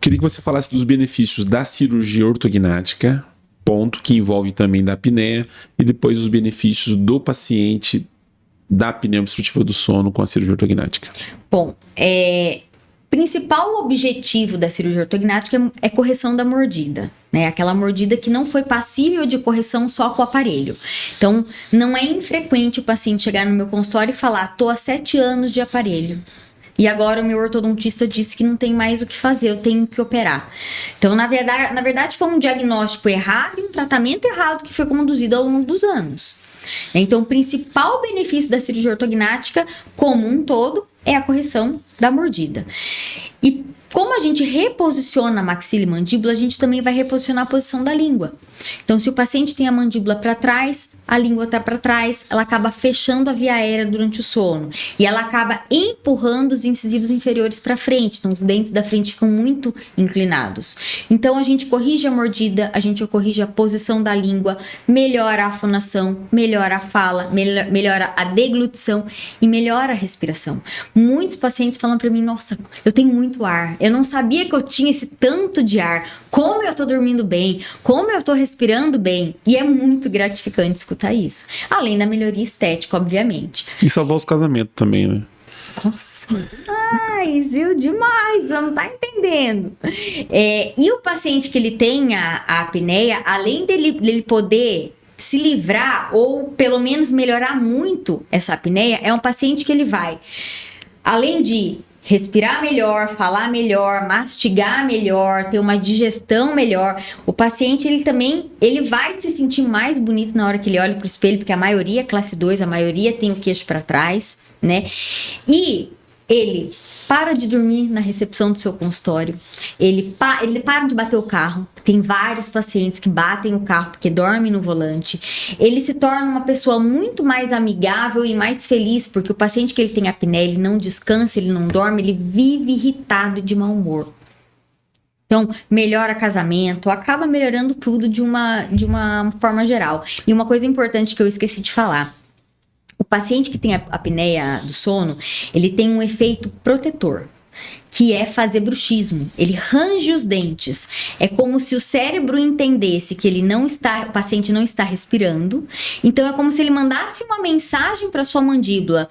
Queria que você falasse dos benefícios da cirurgia ortognática, ponto que envolve também da apneia, e depois os benefícios do paciente da apneia obstrutiva do sono com a cirurgia ortognática. Bom, principal objetivo da cirurgia ortognática é correção da mordida, né? Aquela mordida que não foi passível de correção só com o aparelho. Então, não é infrequente o paciente chegar no meu consultório e falar: tô há 7 anos de aparelho e agora o meu ortodontista disse que não tem mais o que fazer, eu tenho que operar. Então, na verdade foi um diagnóstico errado e um tratamento errado que foi conduzido ao longo dos anos. Então, o principal benefício da cirurgia ortognática, como um todo, é a correção da mordida. E como a gente reposiciona a maxila e mandíbula, a gente também vai reposicionar a posição da língua. Então, se o paciente tem a mandíbula para trás, a língua está para trás, ela acaba fechando a via aérea durante o sono. E ela acaba empurrando os incisivos inferiores para frente. Então, os dentes da frente ficam muito inclinados. Então, a gente corrige a mordida, a gente corrige a posição da língua, melhora a fonação, melhora a fala, melhora a deglutição e melhora a respiração. Muitos pacientes falam para mim: nossa, eu tenho muito ar. Eu não sabia que eu tinha esse tanto de ar. Como eu tô dormindo bem, como eu tô respirando bem. E é muito gratificante escutar isso. Além da melhoria estética, obviamente. E salvar os casamentos também, né? Nossa, viu? Demais, você não tá entendendo. E o paciente que ele tem a apneia, além dele poder se livrar ou pelo menos melhorar muito essa apneia, é um paciente que ele vai, além de respirar melhor, falar melhor, mastigar melhor, ter uma digestão melhor, o paciente ele vai se sentir mais bonito na hora que ele olha pro espelho, porque a maioria é classe 2, a maioria tem o queixo para trás, né? E ele para de dormir na recepção do seu consultório, ele para de bater o carro. Tem vários pacientes que batem o carro porque dormem no volante. Ele se torna uma pessoa muito mais amigável e mais feliz, porque o paciente que ele tem apneia, ele não descansa, ele não dorme, ele vive irritado e de mau humor. Então, melhora casamento, acaba melhorando tudo de uma forma geral. E uma coisa importante que eu esqueci de falar: o paciente que tem a apneia do sono, ele tem um efeito protetor, que é fazer bruxismo. Ele range os dentes. É como se o cérebro entendesse que o paciente não está respirando. Então, é como se ele mandasse uma mensagem para sua mandíbula: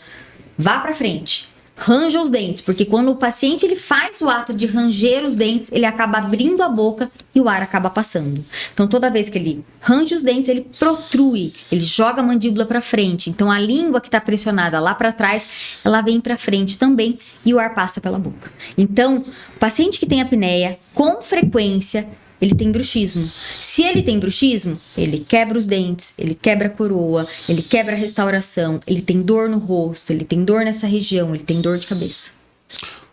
vá para frente, ranja os dentes, porque quando o paciente ele faz o ato de ranger os dentes, ele acaba abrindo a boca e o ar acaba passando. Então, toda vez que ele range os dentes, ele protrui, ele joga a mandíbula para frente. Então, a língua que está pressionada lá para trás, ela vem para frente também e o ar passa pela boca. Então, o paciente que tem apneia, com frequência, ele tem bruxismo. Se ele tem bruxismo, ele quebra os dentes, ele quebra a coroa, ele quebra a restauração, ele tem dor no rosto, ele tem dor nessa região, ele tem dor de cabeça.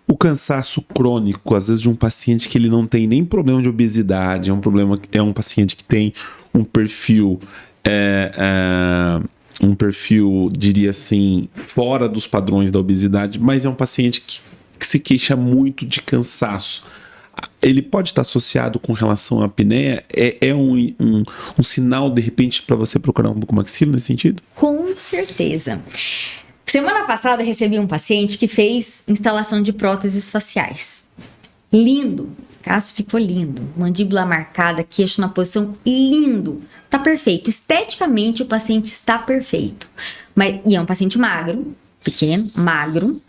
O cansaço crônico, às vezes, de um paciente que ele não tem nem problema de obesidade, é um paciente que tem um perfil, diria assim, fora dos padrões da obesidade, mas é um paciente que se queixa muito de cansaço. Ele pode estar associado com relação à apneia? É um sinal, de repente, para você procurar um bucomaxilo nesse sentido? Com certeza. Semana passada eu recebi um paciente que fez instalação de próteses faciais. Lindo. O caso ficou lindo. Mandíbula marcada, queixo na posição, lindo. Tá perfeito. Esteticamente o paciente está perfeito. E é um paciente magro, pequeno, magro,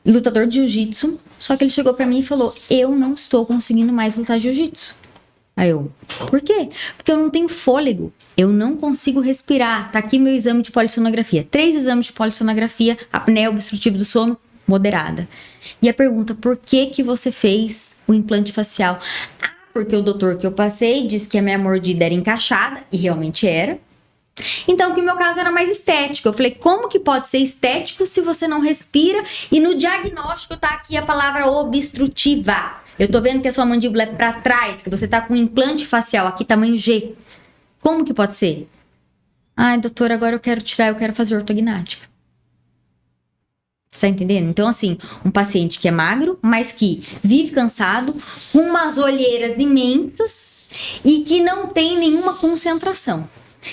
lutador de jiu-jitsu. Só que ele chegou pra mim e falou: eu não estou conseguindo mais lutar jiu-jitsu. Aí eu: por quê? Porque eu não tenho fôlego, eu não consigo respirar. Tá aqui meu exame de polissonografia, 3 exames de polissonografia, apneia obstrutiva do sono moderada. E a pergunta: por que você fez o implante facial? Ah, porque o doutor que eu passei disse que a minha mordida era encaixada, e realmente era. Então, que o meu caso era mais estético. Eu falei: como que pode ser estético se você não respira? E no diagnóstico tá aqui a palavra obstrutiva. Eu tô vendo que a sua mandíbula é pra trás, que você tá com um implante facial aqui, tamanho G. Como que pode ser? Ai, doutor, agora eu quero tirar, eu quero fazer ortognática. Você tá entendendo? Então, assim, um paciente que é magro, mas que vive cansado, com umas olheiras imensas e que não tem nenhuma concentração.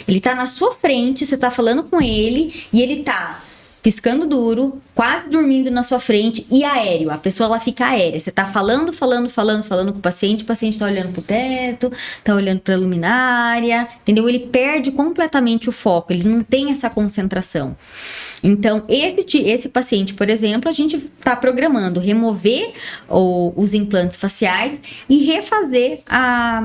Ele tá na sua frente, você tá falando com ele e ele tá piscando duro, quase dormindo na sua frente e aéreo. A pessoa, ela fica aérea. Você tá falando com o paciente tá olhando pro teto, tá olhando pra luminária, entendeu? Ele perde completamente o foco, ele não tem essa concentração. Então, esse paciente, por exemplo, a gente tá programando remover os implantes faciais e fazer a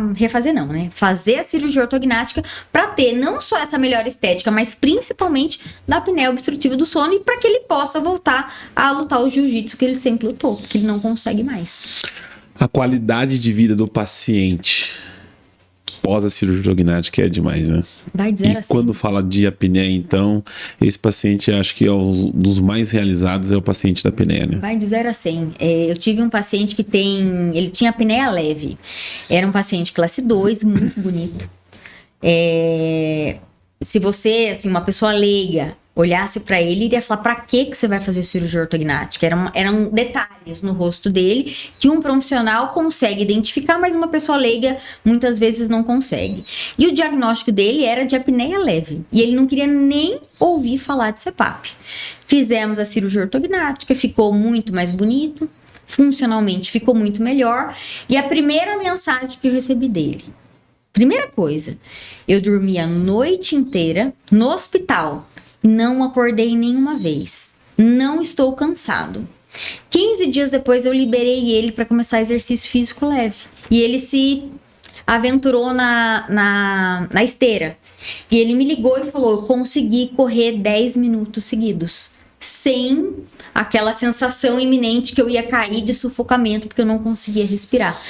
cirurgia ortognática para ter não só essa melhor estética, mas principalmente da apneia obstrutiva do sono, e para que ele possa voltar a lutar o jiu-jitsu que ele sempre lutou, porque ele não consegue mais. A qualidade de vida do paciente pós a cirurgia ortognática é demais, né? Vai dizer assim. Quando fala de apneia, então, esse paciente, acho que é um dos mais realizados, é o paciente da apneia, né? Vai dizer assim. Eu tive um paciente que ele tinha apneia leve. Era um paciente classe 2, muito bonito. Se você, assim, uma pessoa leiga, olhasse pra ele, iria falar: pra que você vai fazer cirurgia ortognática? Eram detalhes no rosto dele que um profissional consegue identificar, mas uma pessoa leiga muitas vezes não consegue. E o diagnóstico dele era de apneia leve. E ele não queria nem ouvir falar de CPAP. Fizemos a cirurgia ortognática, ficou muito mais bonito, funcionalmente ficou muito melhor. E a primeira mensagem que eu recebi dele: primeira coisa, eu dormi a noite inteira no hospital. Não acordei nenhuma vez. Não estou cansado. 15 dias depois eu liberei ele para começar exercício físico leve. E ele se aventurou na esteira. E ele me ligou e falou: eu consegui correr 10 minutos seguidos. Sem aquela sensação iminente que eu ia cair de sufocamento, porque eu não conseguia respirar.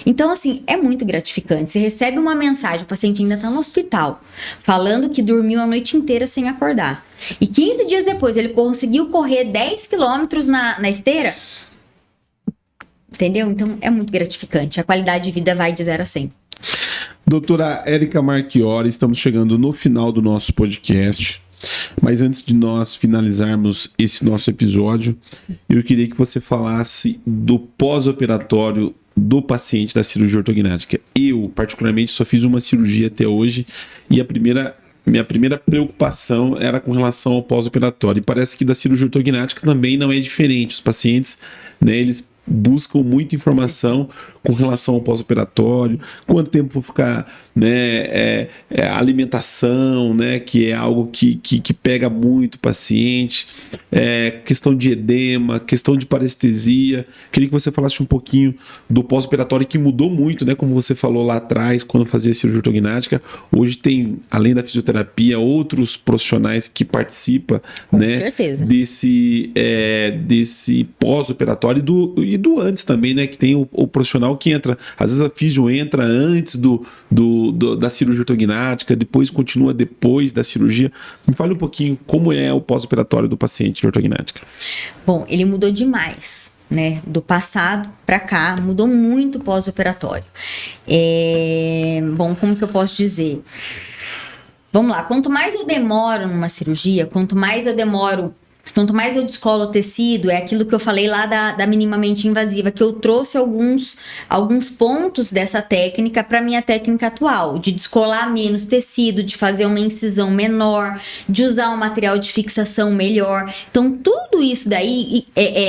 Então, assim, é muito gratificante. Você recebe uma mensagem, o paciente ainda tá no hospital, falando que dormiu a noite inteira sem acordar. E 15 dias depois, ele conseguiu correr 10 quilômetros na esteira. Entendeu? Então, é muito gratificante. A qualidade de vida vai de 0 a 100. Doutora Érica Marchiori, estamos chegando no final do nosso podcast. Mas antes de nós finalizarmos esse nosso episódio, eu queria que você falasse do pós-operatório do paciente da cirurgia ortognática. Eu, particularmente, só fiz uma cirurgia até hoje e minha primeira preocupação era com relação ao pós-operatório. E parece que da cirurgia ortognática também não é diferente. Os pacientes, né, eles buscam muita informação com relação ao pós-operatório, quanto tempo vou ficar, né, alimentação, né, que é algo que pega muito o paciente, questão de edema, questão de parestesia. Queria que você falasse um pouquinho do pós-operatório, que mudou muito, né, como você falou lá atrás, quando fazia cirurgia ortognática. Hoje tem, além da fisioterapia, outros profissionais que participam, né, desse pós-operatório e do antes também, né, que tem o profissional que entra, às vezes a fisio entra antes da cirurgia ortognática, depois continua depois da cirurgia. Me fale um pouquinho como é o pós-operatório do paciente de ortognática. Bom, ele mudou demais, né? Do passado para cá, mudou muito o pós-operatório. Bom, como que eu posso dizer? Vamos lá, quanto mais eu demoro numa cirurgia, quanto mais eu descolo o tecido, é aquilo que eu falei lá da minimamente invasiva, que eu trouxe alguns pontos dessa técnica para minha técnica atual, de descolar menos tecido, de fazer uma incisão menor, de usar um material de fixação melhor. Então, tudo tudo isso daí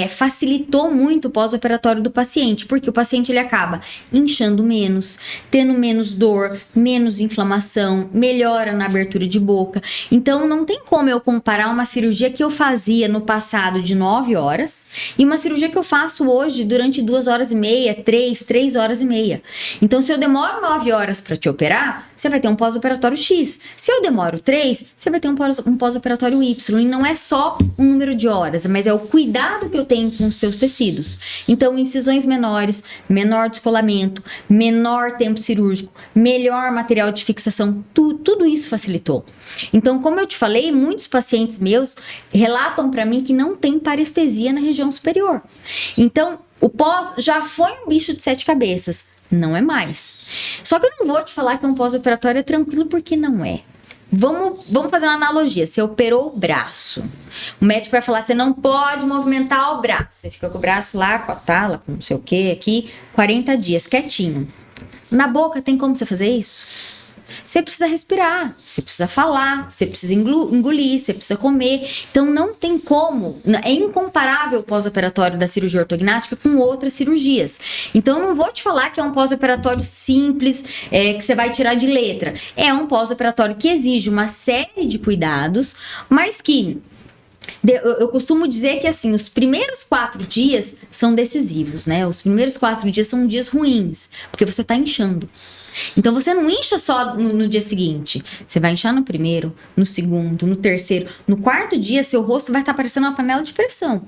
facilitou muito o pós-operatório do paciente, porque o paciente ele acaba inchando menos, tendo menos dor, menos inflamação, melhora na abertura de boca. Então não tem como eu comparar uma cirurgia que eu fazia no passado de 9 horas e uma cirurgia que eu faço hoje durante 2 horas e meia, 3 horas e meia. Então se eu demoro 9 horas para te operar, você vai ter um pós-operatório X. Se eu demoro 3, você vai ter um pós-operatório Y. E não é só o número de horas, mas é o cuidado que eu tenho com os teus tecidos. Então, incisões menores, menor descolamento, menor tempo cirúrgico, melhor material de fixação, tudo isso facilitou. Então, como eu te falei, muitos pacientes meus relatam para mim que não tem parestesia na região superior. Então, o pós já foi um bicho de 7 cabeças. Não é mais. Só que eu não vou te falar que um pós-operatório é tranquilo, porque não é. Vamos fazer uma analogia. Você operou o braço. O médico vai falar, você não pode movimentar o braço. Você fica com o braço lá, com a tala, com não sei o que aqui, 40 dias, quietinho. Na boca tem como você fazer isso? Você precisa respirar, você precisa falar, você precisa engolir, você precisa comer. Então não tem como, é incomparável o pós-operatório da cirurgia ortognática com outras cirurgias. Então eu não vou te falar que é um pós-operatório simples, que você vai tirar de letra. É um pós-operatório que exige uma série de cuidados, mas que eu costumo dizer que assim, os primeiros 4 dias são decisivos, né? Os primeiros 4 dias são dias ruins, porque você tá inchando. Então você não incha só no dia seguinte. Você vai inchar no primeiro, no segundo, no terceiro. No 4º dia, seu rosto vai estar parecendo uma panela de pressão.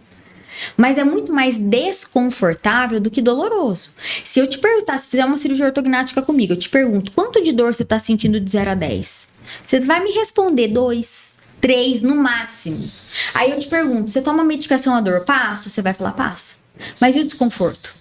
Mas é muito mais desconfortável do que doloroso. Se eu te perguntar, se fizer uma cirurgia ortognática comigo, eu te pergunto, quanto de dor você está sentindo de 0 a 10? Você vai me responder 2, 3 no máximo. Aí eu te pergunto, você toma medicação, a dor passa? Você vai falar, passa. Mas e o desconforto?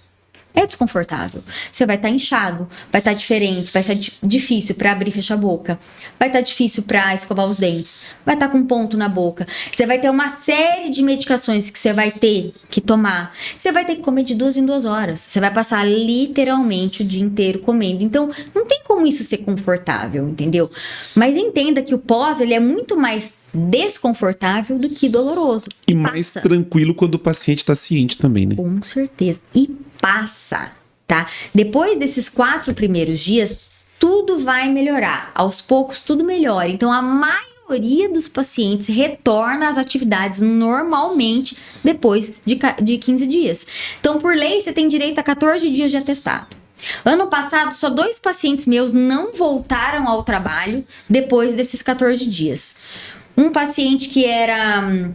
É desconfortável. Você vai estar inchado, vai estar diferente, vai ser difícil para abrir e fechar a boca, vai estar difícil para escovar os dentes, vai estar com ponto na boca. Você vai ter uma série de medicações que você vai ter que tomar. Você vai ter que comer de 2 em 2 horas. Você vai passar literalmente o dia inteiro comendo. Então, não tem como isso ser confortável, entendeu? Mas entenda que o pós, ele é muito mais desconfortável do que doloroso. E mais tranquilo quando o paciente está ciente também, né? Com certeza. E passa, tá? Depois desses 4 primeiros dias, tudo vai melhorar. Aos poucos, tudo melhora. Então, a maioria dos pacientes retorna às atividades normalmente depois de 15 dias. Então, por lei, você tem direito a 14 dias de atestado. Ano passado, só 2 pacientes meus não voltaram ao trabalho depois desses 14 dias. Um paciente que era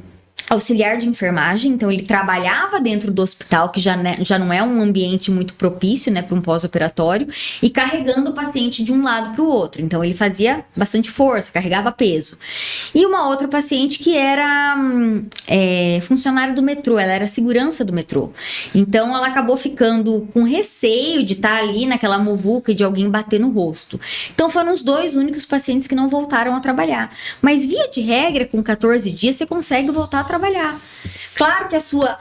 auxiliar de enfermagem, então ele trabalhava dentro do hospital, que já não é um ambiente muito propício, né, para um pós-operatório, e carregando o paciente de um lado para o outro. Então ele fazia bastante força, carregava peso. E uma outra paciente que era funcionária do metrô, ela era segurança do metrô. Então ela acabou ficando com receio de estar ali naquela muvuca e de alguém bater no rosto. Então foram os 2 únicos pacientes que não voltaram a trabalhar. Mas via de regra, com 14 dias, você consegue voltar a trabalhar. Claro que a sua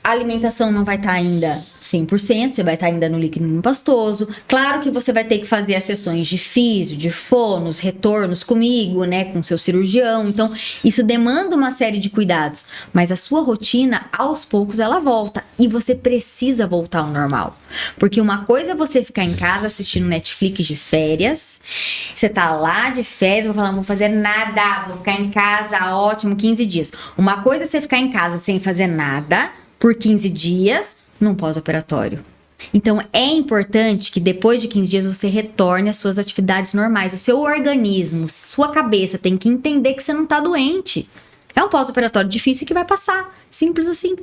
alimentação não vai estar ainda 100%, você vai estar ainda no líquido pastoso. Claro que você vai ter que fazer as sessões de físio, de fonos, retornos comigo, né, com seu cirurgião. Então, isso demanda uma série de cuidados. Mas a sua rotina, aos poucos, ela volta. E você precisa voltar ao normal. Porque uma coisa é você ficar em casa assistindo Netflix de férias. Você tá lá de férias, vou falar, não vou fazer nada, vou ficar em casa, ótimo, 15 dias. Uma coisa é você ficar em casa sem fazer nada por 15 dias num pós-operatório. Então, é importante que depois de 15 dias você retorne às suas atividades normais. O seu organismo, sua cabeça tem que entender que você não tá doente. É um pós-operatório difícil que vai passar. Simples assim.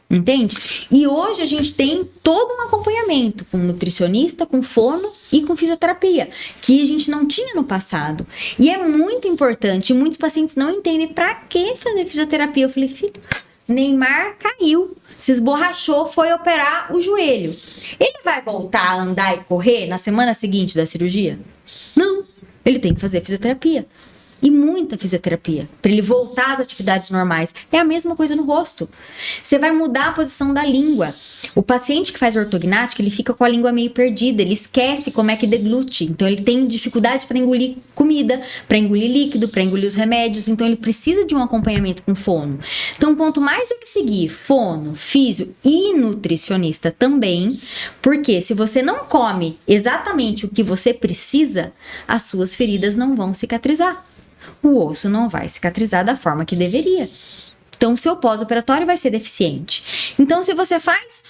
Entende? E hoje a gente tem todo um acompanhamento com nutricionista, com fono e com fisioterapia, que a gente não tinha no passado. E é muito importante. Muitos pacientes não entendem pra que fazer fisioterapia. Eu falei, filho, Neymar caiu, se esborrachou, foi operar o joelho. Ele vai voltar a andar e correr na semana seguinte da cirurgia? Não, ele tem que fazer fisioterapia. e muita fisioterapia para ele voltar às atividades normais. É a mesma coisa no rosto. Você vai mudar a posição da língua. O paciente que faz ortognática, ele fica com a língua meio perdida, ele esquece como é que deglute. Então ele tem dificuldade para engolir comida, para engolir líquido, para engolir os remédios. Então ele precisa de um acompanhamento com fono. Então quanto mais ele seguir fono, físio e nutricionista também, porque se você não come exatamente o que você precisa, as suas feridas não vão cicatrizar. O osso não vai cicatrizar da forma que deveria. Então, o seu pós-operatório vai ser deficiente. Então, se você faz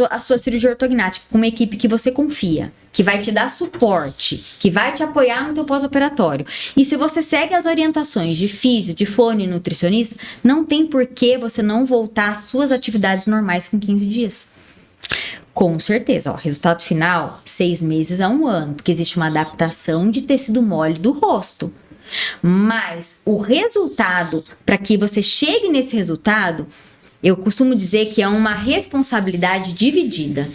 a sua cirurgia ortognática com uma equipe que você confia, que vai te dar suporte, que vai te apoiar no teu pós-operatório, e se você segue as orientações de físio, de fono e nutricionista, não tem por que você não voltar às suas atividades normais com 15 dias. Com certeza, ó, resultado final, 6 meses a 1 ano, porque existe uma adaptação de tecido mole do rosto. Mas o resultado, para que você chegue nesse resultado, eu costumo dizer que é uma responsabilidade dividida.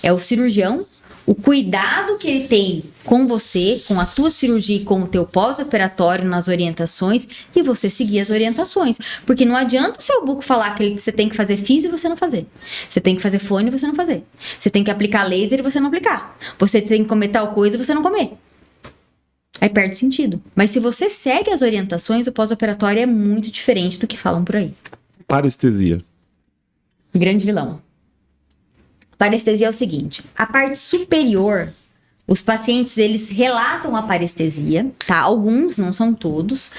É o cirurgião, o cuidado que ele tem com você, com a tua cirurgia e com o teu pós-operatório nas orientações, e você seguir as orientações. Porque não adianta o seu buco falar que você tem que fazer físio e você não fazer. Você tem que fazer fone e você não fazer. Você tem que aplicar laser e você não aplicar. Você tem que comer tal coisa e você não comer. Aí perde sentido. Mas se você segue as orientações, o pós-operatório é muito diferente do que falam por aí. Parestesia. Grande vilão. Parestesia é o seguinte, a parte superior, os pacientes, eles relatam a parestesia, tá? Alguns, não são todos,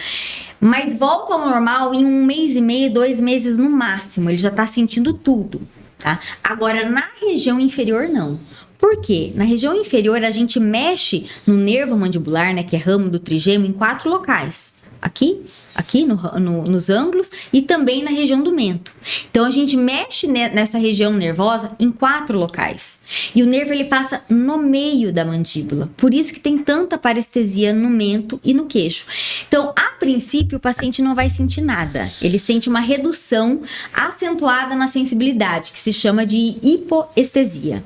mas voltam ao normal em 1 mês e meio, 2 meses no máximo, ele já tá sentindo tudo, tá? Agora, na região inferior, não. Por quê? Na região inferior, a gente mexe no nervo mandibular, né, que é ramo do trigêmeo, em 4 locais. Aqui nos ângulos e também na região do mento. Então, a gente mexe nessa região nervosa em 4 locais. E o nervo, ele passa no meio da mandíbula. Por isso que tem tanta parestesia no mento e no queixo. Então, a princípio, o paciente não vai sentir nada. Ele sente uma redução acentuada na sensibilidade, que se chama de hipoestesia.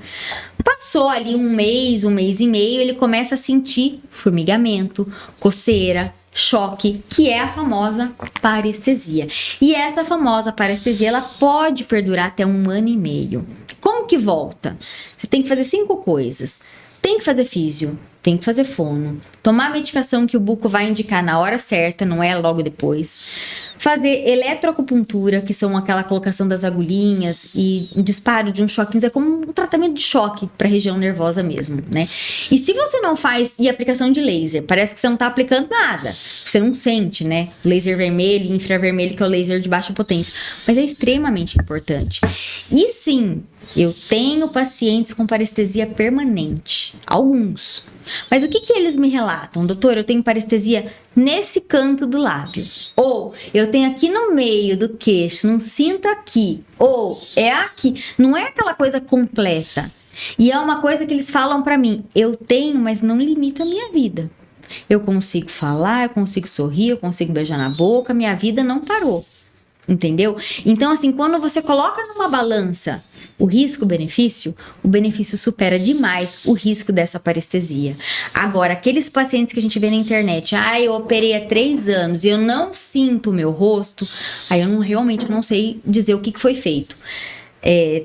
Passou ali 1 mês, 1 mês e meio, ele começa a sentir formigamento, coceira, choque, que é a famosa parestesia. E essa famosa parestesia, ela pode perdurar até 1 ano e meio. Como que volta? Você tem que fazer 5 coisas. Tem que fazer físio, tem que fazer fono, tomar a medicação que o buco vai indicar na hora certa, não é logo depois. Fazer eletroacupuntura, que são aquela colocação das agulhinhas e um disparo de um choquinho, é como um tratamento de choque para a região nervosa mesmo, né? E se você não faz, e aplicação de laser, parece que você não tá aplicando nada, você não sente, né? Laser vermelho e infravermelho, que é o laser de baixa potência, mas é extremamente importante. E sim, eu tenho pacientes com parestesia permanente, alguns. Mas o que eles me relatam? Doutor, eu tenho parestesia nesse canto do lábio. Ou eu tenho aqui no meio do queixo, não sinto aqui. Ou é aqui. Não é aquela coisa completa. E é uma coisa que eles falam pra mim. Eu tenho, mas não limita a minha vida. Eu consigo falar, eu consigo sorrir, eu consigo beijar na boca. Minha vida não parou. Entendeu? Então, assim, quando você coloca numa balança o risco-benefício, o benefício supera demais o risco dessa parestesia. Agora, aqueles pacientes que a gente vê na internet, eu operei há 3 anos e eu não sinto o meu rosto, aí eu realmente não sei dizer o que foi feito.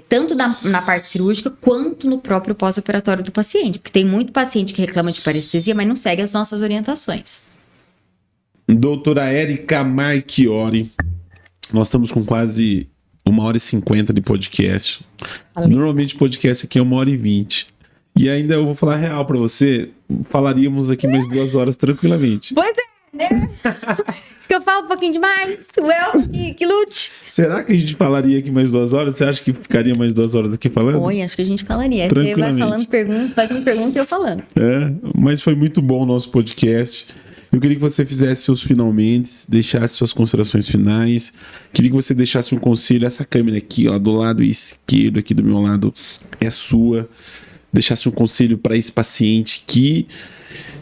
Tanto na parte cirúrgica quanto no próprio pós-operatório do paciente, porque tem muito paciente que reclama de parestesia, mas não segue as nossas orientações. Doutora Érica Marchiori, nós estamos com quase 1h50 de podcast. Normalmente o podcast aqui é 1h20. E ainda eu vou falar real pra você, falaríamos aqui mais 2 horas tranquilamente. Pois é, né? Acho que eu falo um pouquinho demais. Que lute. Será que a gente falaria aqui mais 2 horas? Você acha que ficaria mais 2 horas aqui falando? Oi, acho que a gente falaria. Você vai falando pergunta, fazendo pergunta e eu falando. Mas foi muito bom o nosso podcast. Eu queria que você fizesse seus finalmente, deixasse suas considerações finais. Queria que você deixasse um conselho. Essa câmera aqui, ó, do lado esquerdo, aqui do meu lado, é sua. Deixasse um conselho para esse paciente que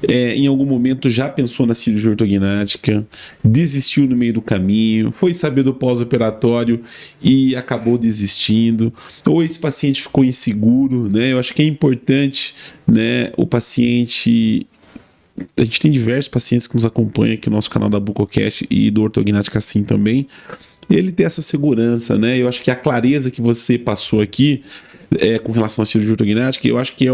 em algum momento já pensou na cirurgia ortognática, desistiu no meio do caminho, foi saber do pós-operatório e acabou desistindo, ou esse paciente ficou inseguro, né? Eu acho que é importante, né, o paciente a gente tem diversos pacientes que nos acompanham aqui no nosso canal da Bucocast e do Ortognática assim também. Ele tem essa segurança, né? Eu acho que a clareza que você passou aqui com relação à cirurgia ortognática, eu acho que é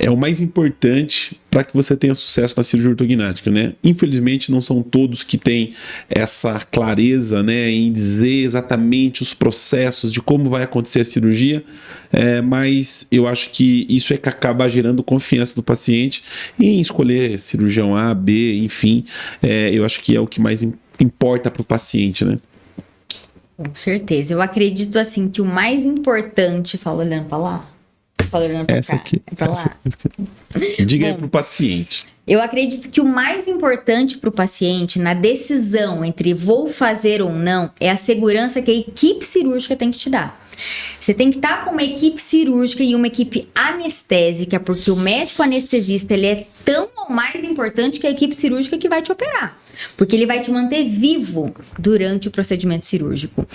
o mais importante para que você tenha sucesso na cirurgia ortognática, né? Infelizmente, não são todos que têm essa clareza, né, em dizer exatamente os processos de como vai acontecer a cirurgia, mas eu acho que isso é que acaba gerando confiança do paciente em escolher cirurgião A, B, enfim. Eu acho que é o que mais importa para o paciente, né? Com certeza. Eu acredito, assim, que o mais importante... Fala olhando para lá. Fala olhando para cá. Aqui. É para lá. Diga aí para o paciente. Eu acredito que o mais importante para o paciente na decisão entre vou fazer ou não é a segurança que a equipe cirúrgica tem que te dar. Você tem que estar com uma equipe cirúrgica e uma equipe anestésica, porque o médico anestesista ele é tão ou mais importante que a equipe cirúrgica que vai te operar. Porque ele vai te manter vivo durante o procedimento cirúrgico.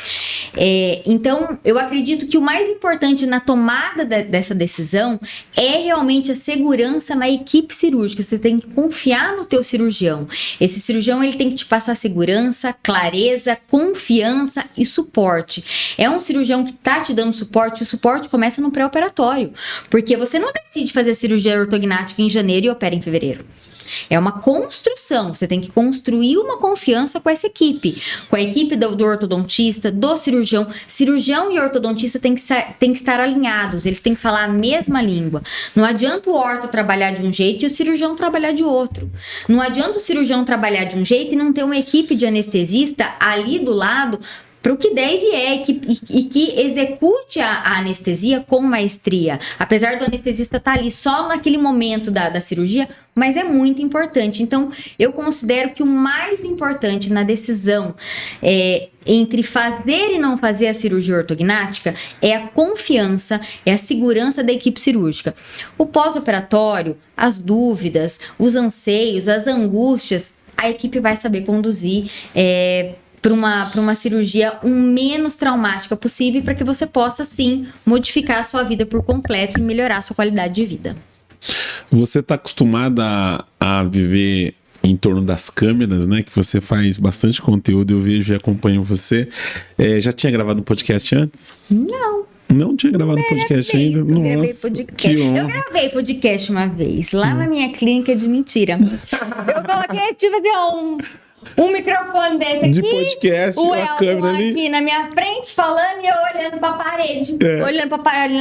Então, eu acredito que o mais importante na tomada dessa decisão é realmente a segurança na equipe cirúrgica. Você tem que confiar no teu cirurgião. Esse cirurgião ele tem que te passar segurança, clareza, confiança e suporte. É um cirurgião que está te dando suporte, o suporte começa no pré-operatório. Porque você não decide fazer cirurgia ortognática em janeiro e opera em fevereiro. É uma construção, você tem que construir uma confiança com essa equipe, com a equipe do ortodontista, do cirurgião. Cirurgião e ortodontista têm que estar alinhados, eles têm que falar a mesma língua. Não adianta o orto trabalhar de um jeito e o cirurgião trabalhar de outro. Não adianta o cirurgião trabalhar de um jeito e não ter uma equipe de anestesista ali do lado para o que deve e que execute a anestesia com maestria. Apesar do anestesista estar ali só naquele momento da cirurgia, mas é muito importante. Então, eu considero que o mais importante na decisão entre fazer e não fazer a cirurgia ortognática é a confiança, é a segurança da equipe cirúrgica. O pós-operatório, as dúvidas, os anseios, as angústias, a equipe vai saber conduzir para uma cirurgia o menos traumática possível para que você possa, sim, modificar a sua vida por completo e melhorar a sua qualidade de vida. Você está acostumada a viver em torno das câmeras, né? Que você faz bastante conteúdo, eu vejo e acompanho você. Já tinha gravado um podcast antes? Não. Não tinha gravado um podcast ainda? Nossa, que honra. Eu gravei podcast uma vez, lá na minha clínica de mentira. Eu coloquei, tipo assim, um microfone desse aqui, de podcast, o a câmera ali aqui na minha frente falando e eu olhando pra parede. Olhando pra parede,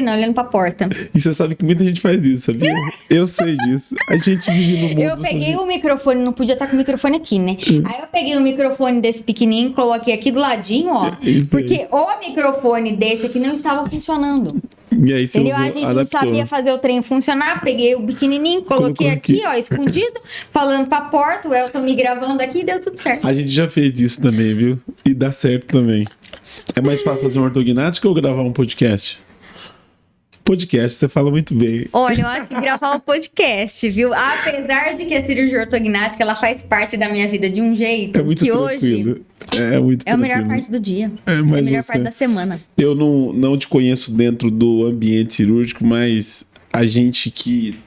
não, olhando pra porta. E você sabe que muita gente faz isso, sabia? Eu sei disso. A gente vive no mundo. Eu peguei o microfone, não podia estar com o microfone aqui, né? Aí eu peguei o microfone desse pequenininho, coloquei aqui do ladinho, ó. Porque o microfone desse aqui não estava funcionando. E aí você entendeu? A gente não sabia fazer o trem funcionar, peguei o pequenininho, coloquei aqui, ó, escondido, falando pra porta, o Elton me gravando aqui e deu tudo certo. A gente já fez isso também, viu? E dá certo também. É mais fácil fazer uma ortognática ou gravar um podcast? Podcast, você fala muito bem. Olha, eu acho que gravar um podcast, viu? Apesar de que a cirurgia ortognática, ela faz parte da minha vida de um jeito que tranquilo. Hoje é a melhor parte do dia. É a melhor parte da semana. Eu não te conheço dentro do ambiente cirúrgico, mas a gente que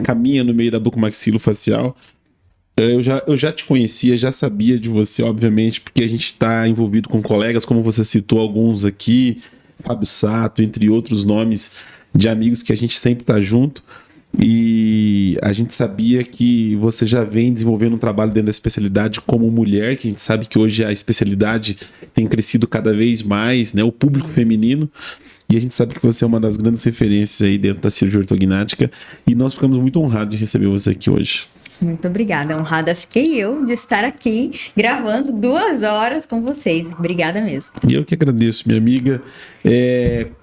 caminha no meio da bucomaxilofacial, eu já te conhecia, já sabia de você, obviamente, porque a gente está envolvido com colegas, como você citou alguns aqui, Fábio Sato, entre outros nomes de amigos que a gente sempre está junto. E a gente sabia que você já vem desenvolvendo um trabalho dentro da especialidade como mulher, que a gente sabe que hoje a especialidade tem crescido cada vez mais, né? O público feminino. E a gente sabe que você é uma das grandes referências aí dentro da cirurgia ortognática. E nós ficamos muito honrados de receber você aqui hoje. Muito obrigada. Honrada fiquei eu de estar aqui gravando 2 horas com vocês. Obrigada mesmo. E eu que agradeço, minha amiga.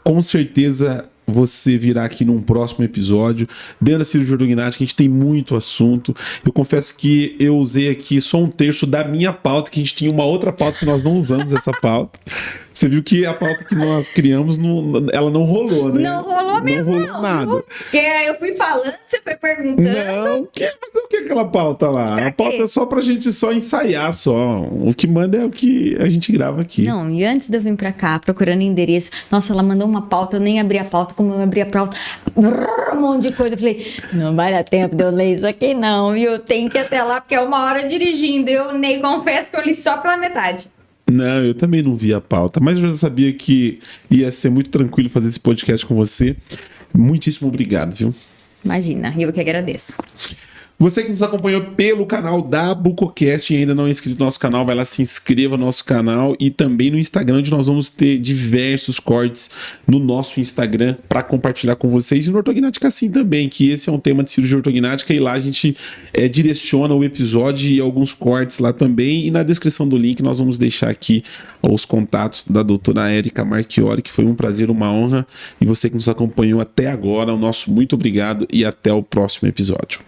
Com certeza você virá aqui num próximo episódio. Dentro da cirurgia ortognática, a gente tem muito assunto. Eu confesso que eu usei aqui só 1/3 da minha pauta, que a gente tinha uma outra pauta que nós não usamos essa pauta. Você viu que a pauta que nós criamos, ela não rolou, né? Não rolou mesmo, não. Rolou nada. Viu? Porque eu fui falando, você foi perguntando. Não, o que é aquela pauta lá? Pra a pauta quê? é só pra gente só ensaiar só. O que manda é o que a gente grava aqui. Não, e antes de eu vir pra cá, procurando endereço, nossa, ela mandou uma pauta, eu nem abri a pauta, como eu abri a pauta, um monte de coisa. Eu falei, não vai dar tempo de eu ler isso aqui não, viu? Tem que ir até lá, porque é 1 hora dirigindo. Eu nem confesso que eu li só pela metade. Não, eu também não vi a pauta, mas eu já sabia que ia ser muito tranquilo fazer esse podcast com você. Muitíssimo obrigado, viu? Imagina, eu que agradeço. Você que nos acompanhou pelo canal da Bucocast e ainda não é inscrito no nosso canal, vai lá, se inscreva no nosso canal e também no Instagram, onde nós vamos ter diversos cortes no nosso Instagram para compartilhar com vocês. E no Ortognática assim também, que esse é um tema de cirurgia ortognática e lá a gente direciona o episódio e alguns cortes lá também. E na descrição do link nós vamos deixar aqui os contatos da doutora Érica Marchiori, que foi um prazer, uma honra. E você que nos acompanhou até agora, o nosso muito obrigado e até o próximo episódio.